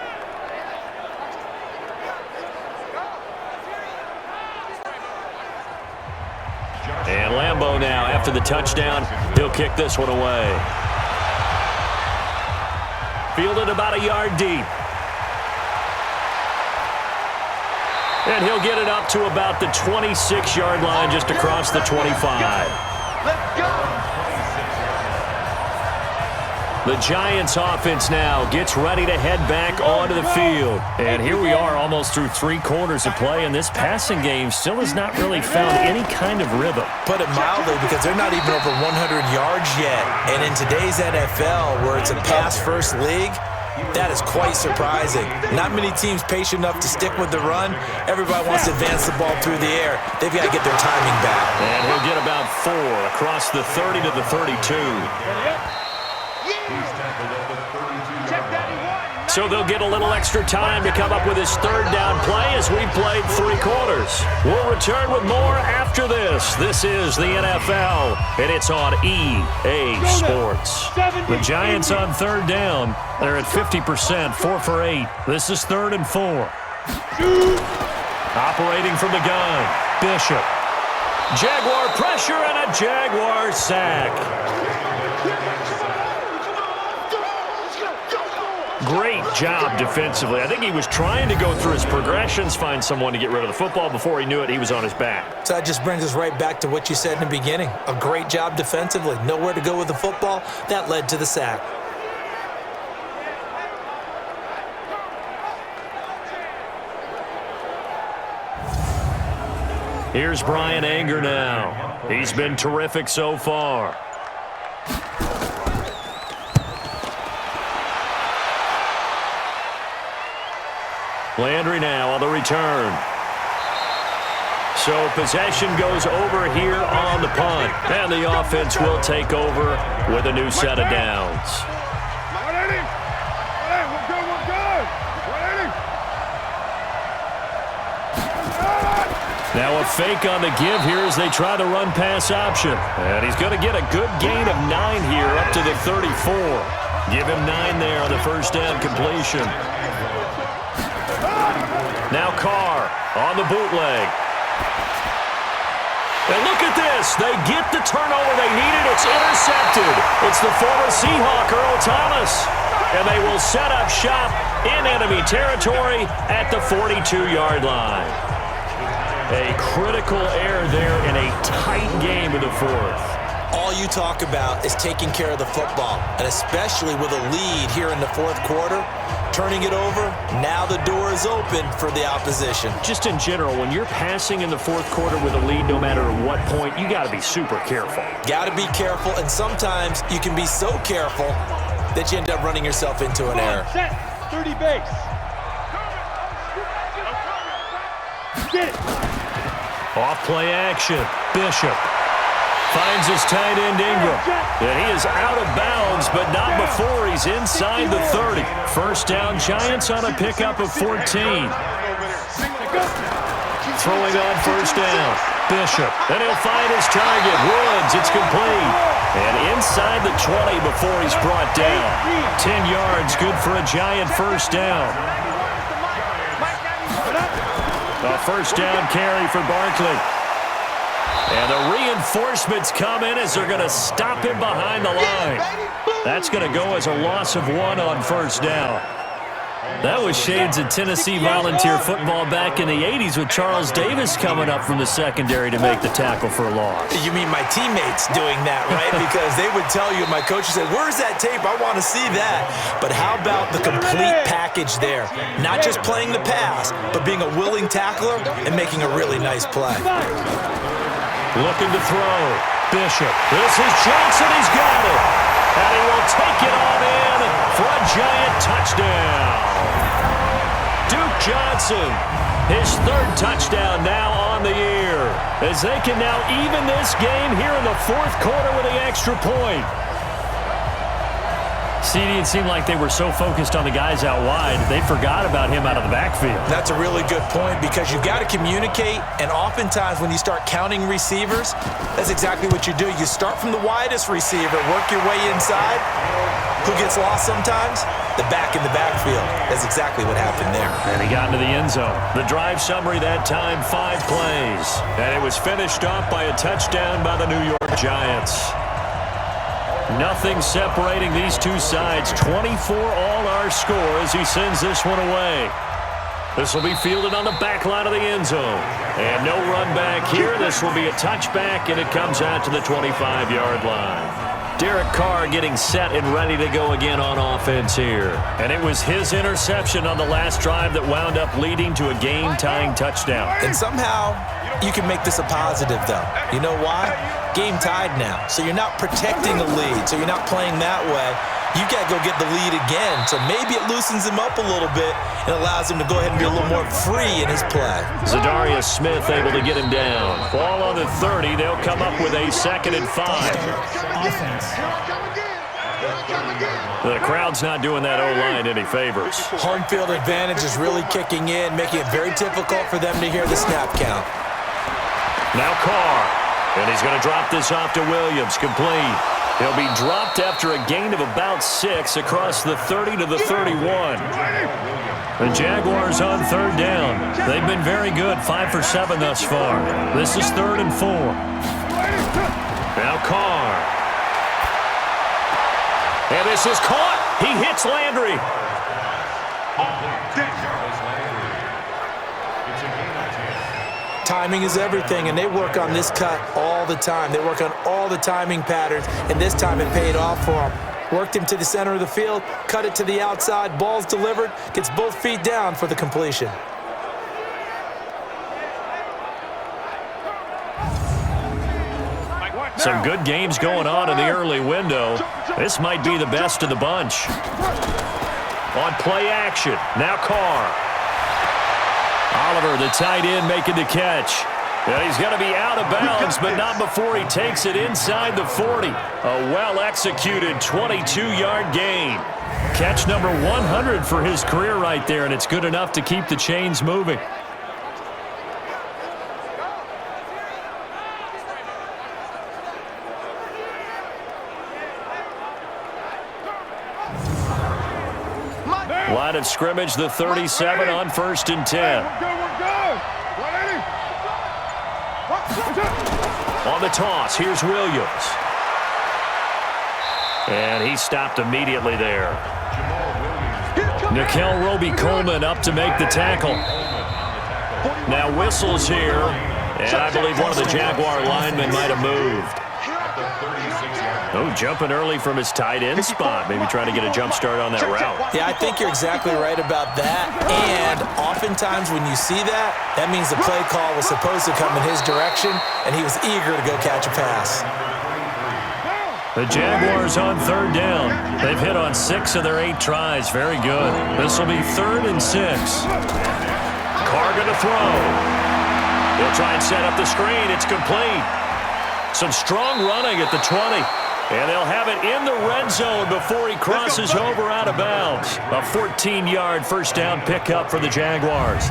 And Lambeau now, after the touchdown, he'll kick this one away. Fielded about a yard deep. And he'll get it up to about the 26-yard line, just across the 25. Let's go. The Giants offense now gets ready to head back onto the field. And here we are almost through 3 quarters of play, and this passing game still has not really found any kind of rhythm. Put it mildly, because they're not even over 100 yards yet. And in today's NFL, where it's a pass-first league, that is quite surprising. Not many teams patient enough to stick with the run. Everybody wants to advance the ball through the air. They've got to get their timing back. And he'll get about 4 across the 30 to the 32. So they'll get a little extra time to come up with his 3rd down play as we played 3 quarters. We'll return with more after this. This is the NFL, and it's on EA Sports. The Giants on 3rd down. They're at 50%, 4 for 8. This is 3rd and 4. Operating from the gun, Bishop. Jaguar pressure and a Jaguar sack. Great job defensively. I think he was trying to go through his progressions, find someone to get rid of the football. Before he knew it, he was on his back. So that just brings us right back to what you said in the beginning. A great job defensively. Nowhere to go with the football. That led to the sack. Here's Brian Anger now. He's been terrific so far. Landry now on the return. So possession goes over here on the punt. And the offense will take over with a new set of downs. Now a fake on the give here as they try the run-pass option. And he's going to get a good gain of 9 here up to the 34. Give him 9 there on the first down completion. Now Carr on the bootleg. And look at this. They get the turnover they needed. It's intercepted. It's the former Seahawk, Earl Thomas. And they will set up shop in enemy territory at the 42-yard line. A critical error there in a tight game in the fourth. All you talk about is taking care of the football, and especially with a lead here in the fourth quarter, turning it over, now the door is open for the opposition. Just in general, when you're passing in the fourth quarter with a lead, no matter at what point, you got to be super careful. Got to be careful, and sometimes you can be so careful that you end up running yourself into an error. Set. 30 base. Get it. Off play action. Bishop finds his tight end Ingram. And he is out of bounds, but not before he's inside the 30. First down, Giants on a pickup of 14. Throwing on first down. Bishop. And he'll find his target. Woods. It's complete. And inside the 20 before he's brought down. 10 yards, good for a Giant first down. A first down carry for Barkley. And the reinforcements come in as they're going to stop him behind the line. That's going to go as a loss of 1 on first down. That was shades of Tennessee volunteer football back in the 80s with Charles Davis coming up from the secondary to make the tackle for a loss. You mean my teammates doing that, right? Because they would tell you, my coach said, where's that tape? I want to see that. But how about the complete package there? Not just playing the pass, but being a willing tackler and making a really nice play. Looking to throw. Bishop. This is Johnson. He's got it. And he will take it on in for a Giant touchdown. Duke Johnson, his third touchdown now on the year, as they can now even this game here in the fourth quarter with the extra point. CD, it seemed like they were so focused on the guys out wide, they forgot about him out of the backfield. That's a really good point because you've got to communicate, and oftentimes when you start counting receivers, that's exactly what you do. You start from the widest receiver, work your way inside. Who gets lost sometimes? The back in the backfield. That's exactly what happened there. And he got into the end zone. The drive summary that time, 5 plays. And it was finished off by a touchdown by the New York Giants. Nothing separating these two sides. 24 all our score as he sends this one away. This will be fielded on the back line of the end zone. And no run back here. This will be a touchback, and it comes out to the 25-yard line. Derek Carr getting set and ready to go again on offense here. And it was his interception on the last drive that wound up leading to a game-tying touchdown. And somehow you can make this a positive, though. You know why? Game tied now. So you're not protecting a lead. So you're not playing that way. You got to go get the lead again. So maybe it loosens him up a little bit and allows him to go ahead and be a little more free in his play. Zadarius Smith able to get him down. Ball on the 30. They'll come up with a 2nd and 5. Offense. The crowd's not doing that O-line any favors. Home field advantage is really kicking in, making it very difficult for them to hear the snap count. Now Carr. And he's going to drop this off to Williams. Complete. He'll be dropped after a gain of about 6 across the 30 to the 31. The Jaguars on third down. They've been very good, 5 for 7 thus far. This is 3rd and 4. Now Carr. And this is caught. He hits Landry. Timing is everything, and they work on this cut all the time. They work on all the timing patterns, and this time it paid off for them. Worked him to the center of the field, cut it to the outside, ball's delivered, gets both feet down for the completion. Some good games going on in the early window. This might be the best of the bunch. On play action, now Carr. Oliver, the tight end, making the catch. And he's going to be out of bounds, but not before he takes it inside the 40. A well-executed 22-yard gain. Catch number 100 for his career right there, and it's good enough to keep the chains moving. Line of scrimmage, the 37 on 1st and 10. On the toss, here's Williams. And he stopped immediately there. Nikel Roby-Coleman up to make the tackle. Now whistles here, and I believe one of the Jaguar linemen might have moved. Oh, jumping early from his tight end spot. Maybe trying to get a jump start on that route. Yeah, I think you're exactly right about that. And oftentimes when you see that, that means the play call was supposed to come in his direction, and he was eager to go catch a pass. The Jaguars on 3rd down. They've hit on 6 of their 8 tries. Very good. This will be 3rd and 6. Carr going to throw. They'll try and set up the screen. It's complete. Some strong running at the 20. And they'll have it in the red zone before he crosses over out of bounds. A 14-yard first down pickup for the Jaguars.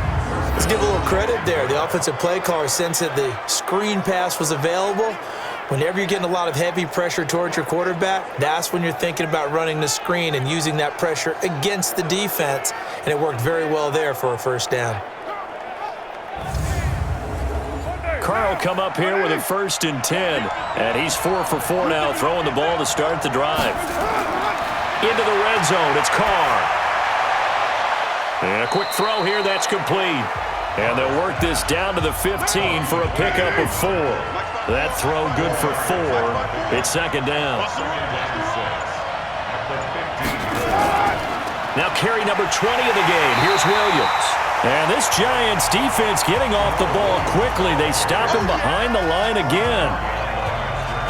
Let's give a little credit there. The offensive play caller sensed that the screen pass was available. Whenever you're getting a lot of heavy pressure towards your quarterback, that's when you're thinking about running the screen and using that pressure against the defense. And it worked very well there for a first down. Carr will come up here with a 1st and 10. And he's 4 for 4 now, throwing the ball to start the drive. Into the red zone, it's Carr. And a quick throw here, that's complete. And they'll work this down to the 15 for a pickup of 4. That throw good for 4. It's 2nd down. Now carry number 20 of the game. Here's Williams. And this Giants defense getting off the ball quickly. They stop him behind the line again.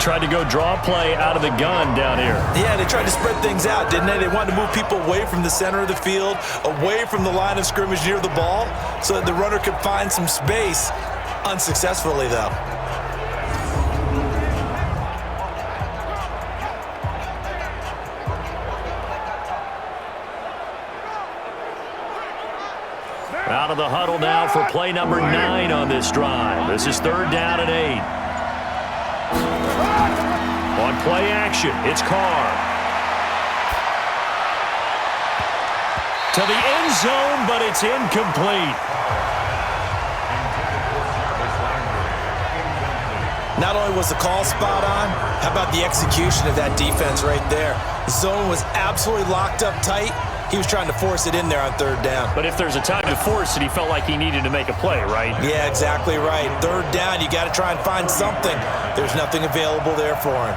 Tried to go draw play out of the gun down here. Yeah, they tried to spread things out, didn't they? They wanted to move people away from the center of the field, away from the line of scrimmage near the ball, so that the runner could find some space. Unsuccessfully, though. Out of the huddle now for play number 9 on this drive. This is 3rd down and 8. On play action, it's Carr. To the end zone, but it's incomplete. Not only was the call spot on, how about the execution of that defense right there? The zone was absolutely locked up tight. He was trying to force it in there on 3rd down. But if there's a time to force it, he felt like he needed to make a play, right? Yeah, exactly right. 3rd down, you got to try and find something. There's nothing available there for him.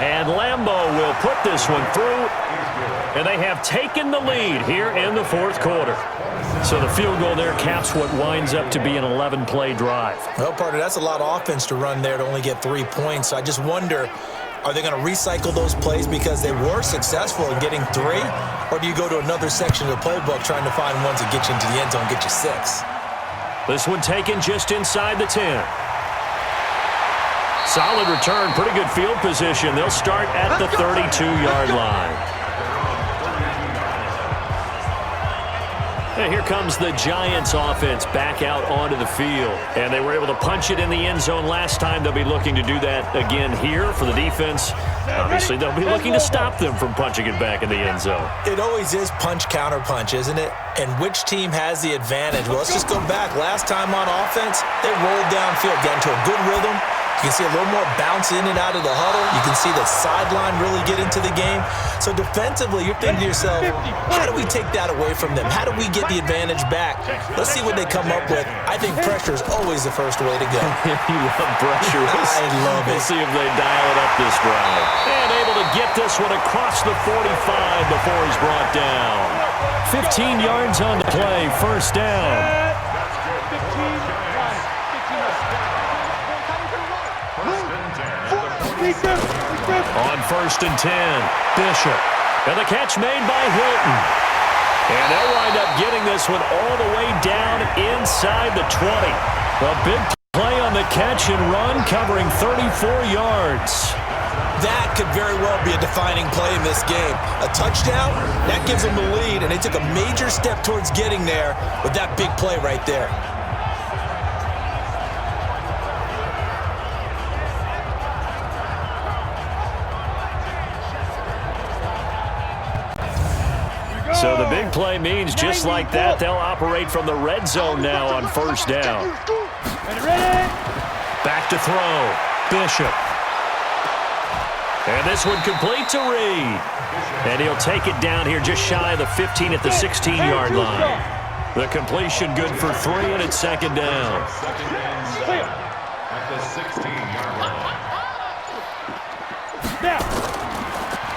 And Lambeau will put this one through. And they have taken the lead here in the 4th quarter. So the field goal there caps what winds up to be an 11-play drive. Well, partner, that's a lot of offense to run there to only get 3 points. So I just wonder, are they going to recycle those plays because they were successful in getting 3? Or do you go to another section of the playbook trying to find ones that get you into the end zone, get you 6? This one taken just inside the 10. Solid return, pretty good field position. They'll start at the 32-yard line. And here comes the Giants offense back out onto the field. And they were able to punch it in the end zone last time. They'll be looking to do that again here for the defense. Obviously, they'll be looking to stop them from punching it back in the end zone. It always is punch, counter punch, isn't it? And which team has the advantage? Well, let's just go back. Last time on offense, they rolled downfield, got into a good rhythm. You can see a little more bounce in and out of the huddle. You can see the sideline really get into the game. So defensively, you're thinking to yourself, how do we take that away from them? How do we get the advantage back? Let's see what they come up with. I think pressure is always the first way to go. You love pressure. I love it. We'll see if they dial it up this drive. And able to get this one across the 45 before he's brought down. 15 yards on the play, first down. On 1st and 10, Bishop. And the catch made by Hilton. And they'll wind up getting this one all the way down inside the 20. A big play on the catch and run, covering 34 yards. That could very well be a defining play in this game. A touchdown, that gives them the lead, and they took a major step towards getting there with that big play right there. So the big play means just like that, they'll operate from the red zone now on first down. Back to throw. Bishop. And this one complete to Reed. And he'll take it down here just shy of the 15 at the 16-yard line. The completion good for 3, and it's second down. At the 16-yard line.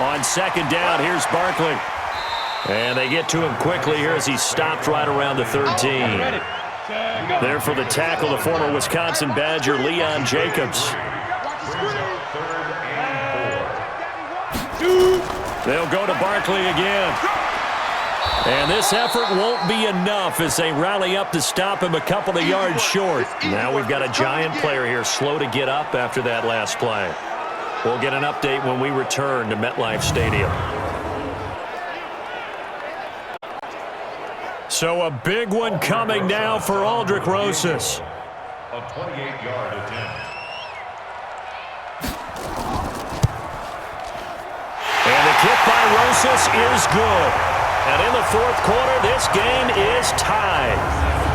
On second down, here's Barkley. And they get to him quickly here as he's stopped right around the 13. There for the tackle, the former Wisconsin Badger, Leon Jacobs. They'll go to Barkley again. And this effort won't be enough as they rally up to stop him a couple of yards short. Now we've got a giant player here slow to get up after that last play. We'll get an update when we return to MetLife Stadium. So a big one coming now for Aldrick Rosas. A 28-yard attempt. And the kick by Rosas is good. And in the fourth quarter, this game is tied.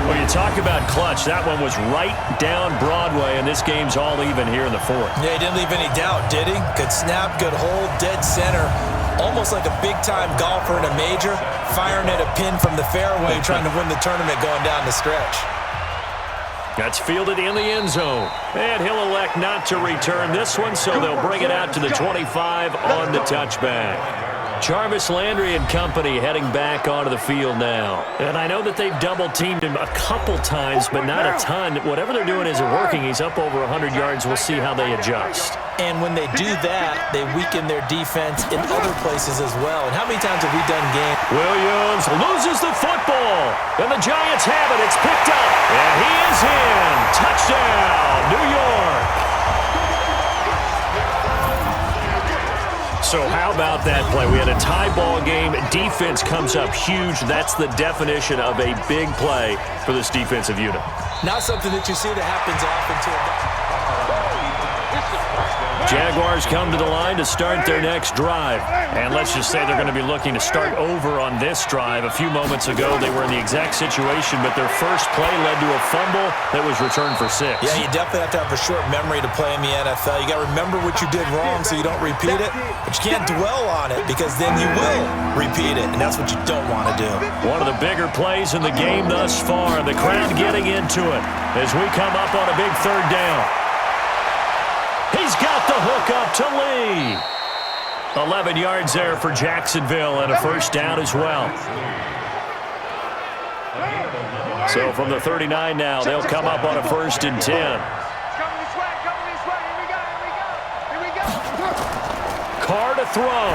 Well, you talk about clutch. That one was right down Broadway, and this game's all even here in the fourth. Yeah, he didn't leave any doubt, did he? Good snap, good hold, dead center. Almost like a big-time golfer in a major, firing at a pin from the fairway, trying to win the tournament going down the stretch. That's fielded in the end zone. And he'll elect not to return this one, so they'll bring it out to the 25 on the touchback. Jarvis Landry and company heading back onto the field now. And I know that they've double-teamed him a couple times, but not a ton. Whatever they're doing isn't working. He's up over 100 yards. We'll see how they adjust. And when they do that, they weaken their defense in other places as well. And how many times have we done games? Williams loses the football. And the Giants have it. It's picked up. And he is in. Touchdown, New York. So how about that play? We had a tie ball game. Defense comes up huge. That's the definition of a big play for this defensive unit. Not something that you see that happens often to a Jaguars come to the line to start their next drive. And let's just say they're going to be looking to start over on this drive. A few moments ago, they were in the exact situation, but their first play led to a fumble that was returned for 6. Yeah, you definitely have to have a short memory to play in the NFL. You got to remember what you did wrong so you don't repeat it, but you can't dwell on it because then you will repeat it, and that's what you don't want to do. One of the bigger plays in the game thus far. The crowd getting into it as we come up on a big third down. He's got the hook up to Lee. 11 yards there for Jacksonville and a first down as well. So from the 39 now, they'll come up on a 1st and 10. Carr to throw.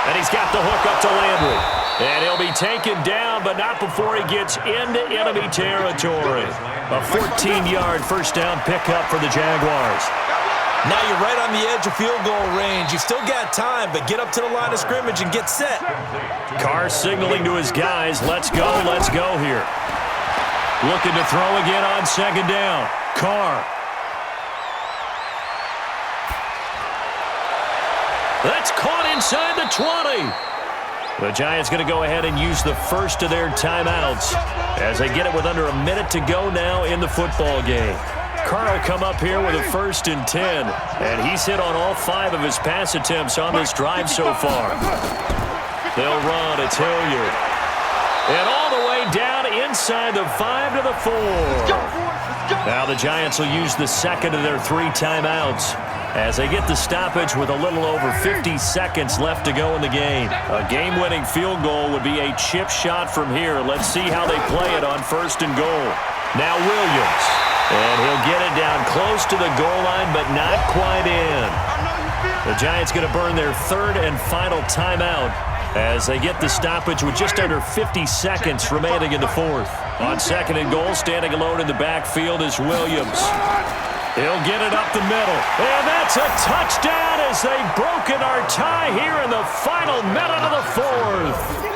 And he's got the hook up to Landry. And he'll be taken down, but not before he gets into enemy territory. A 14-yard first down pickup for the Jaguars. Now you're right on the edge of field goal range. You've still got time, but get up to the line of scrimmage and get set. Carr signaling to his guys, let's go here. Looking to throw again on second down. Carr. That's caught inside the 20. The Giants going to go ahead and use the first of their timeouts as they get it with under a minute to go now in the football game. Carr will come up here with a 1st and 10, and he's hit on all 5 of his pass attempts on this drive so far. They'll run. It's Hilliard. And all the way down inside the 5 to the 4. Now the Giants will use the second of their 3 timeouts as they get the stoppage with a little over 50 seconds left to go in the game. A game-winning field goal would be a chip shot from here. Let's see how they play it on 1st and goal. Now Williams. And he'll get it down close to the goal line, but not quite in. The Giants going to burn their 3rd and final timeout as they get the stoppage with just under 50 seconds remaining in the 4th. On 2nd and goal, standing alone in the backfield is Williams. He'll get it up the middle. And that's a touchdown as they've broken our tie here in the final minute of the 4th.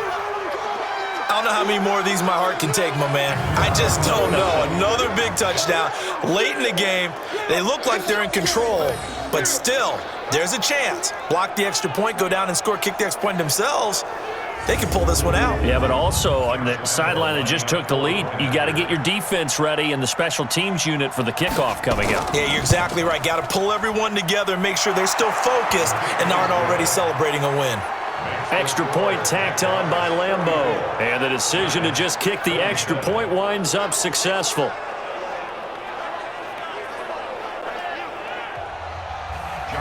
I don't know how many more of these my heart can take, my man. I just don't know. Another big touchdown late in the game. They look like they're in control, but still, there's a chance. Block the extra point, go down and score, kick the extra point themselves. they can pull this one out. Yeah, but also on the sideline that just took the lead, you got to get your defense ready and the special teams unit for the kickoff coming up. Yeah, you're exactly right. Got to pull everyone together and make sure they're still focused and aren't already celebrating a win. Extra point tacked on by Lambeau. And the decision to just kick the extra point winds up successful.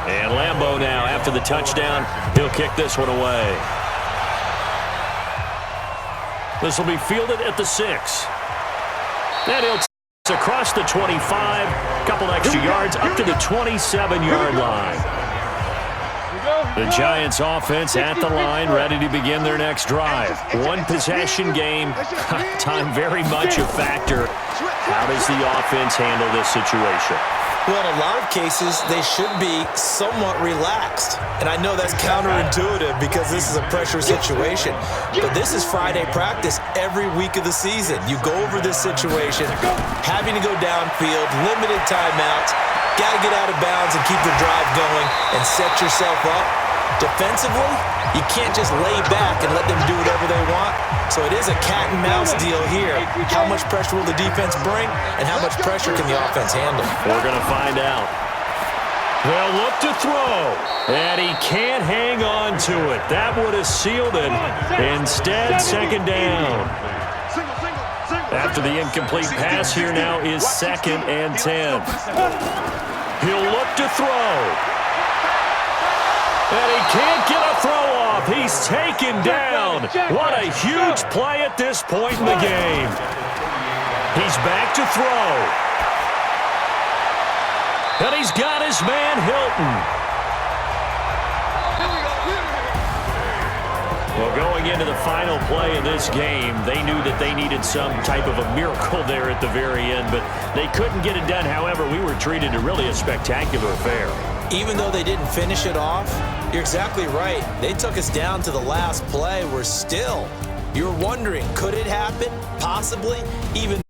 And Lambeau now, after the touchdown, he'll kick this one away. This will be fielded at the 6. And he'll across the 25, couple extra yards up to the 27-yard line. The Giants offense at the line, ready to begin their next drive. One possession game, time very much a factor. How does the offense handle this situation? Well, in a lot of cases, they should be somewhat relaxed. And I know that's counterintuitive because this is a pressure situation. But this is Friday practice every week of the season. You go over this situation, having to go downfield, limited timeouts, got to get out of bounds and keep the drive going and set yourself up. Defensively, you can't just lay back and let them do whatever they want. So it is a cat and mouse deal here. How much pressure will the defense bring, and how much pressure can the offense handle? We're going to find out. They'll look to throw, and he can't hang on to it. That would have sealed it. Instead, second down. After the incomplete pass, here now is 2nd and 10. He'll look to throw. And he can't get a throw off. He's taken down. What a huge play at this point in the game. He's back to throw. And he's got his man Hilton. Well, going into the final play of this game, they knew that they needed some type of a miracle there at the very end, but they couldn't get it done. However, we were treated to really a spectacular affair. Even though they didn't finish it off, you're exactly right. They took us down to the last play. We're still, you're wondering, could it happen? Possibly, even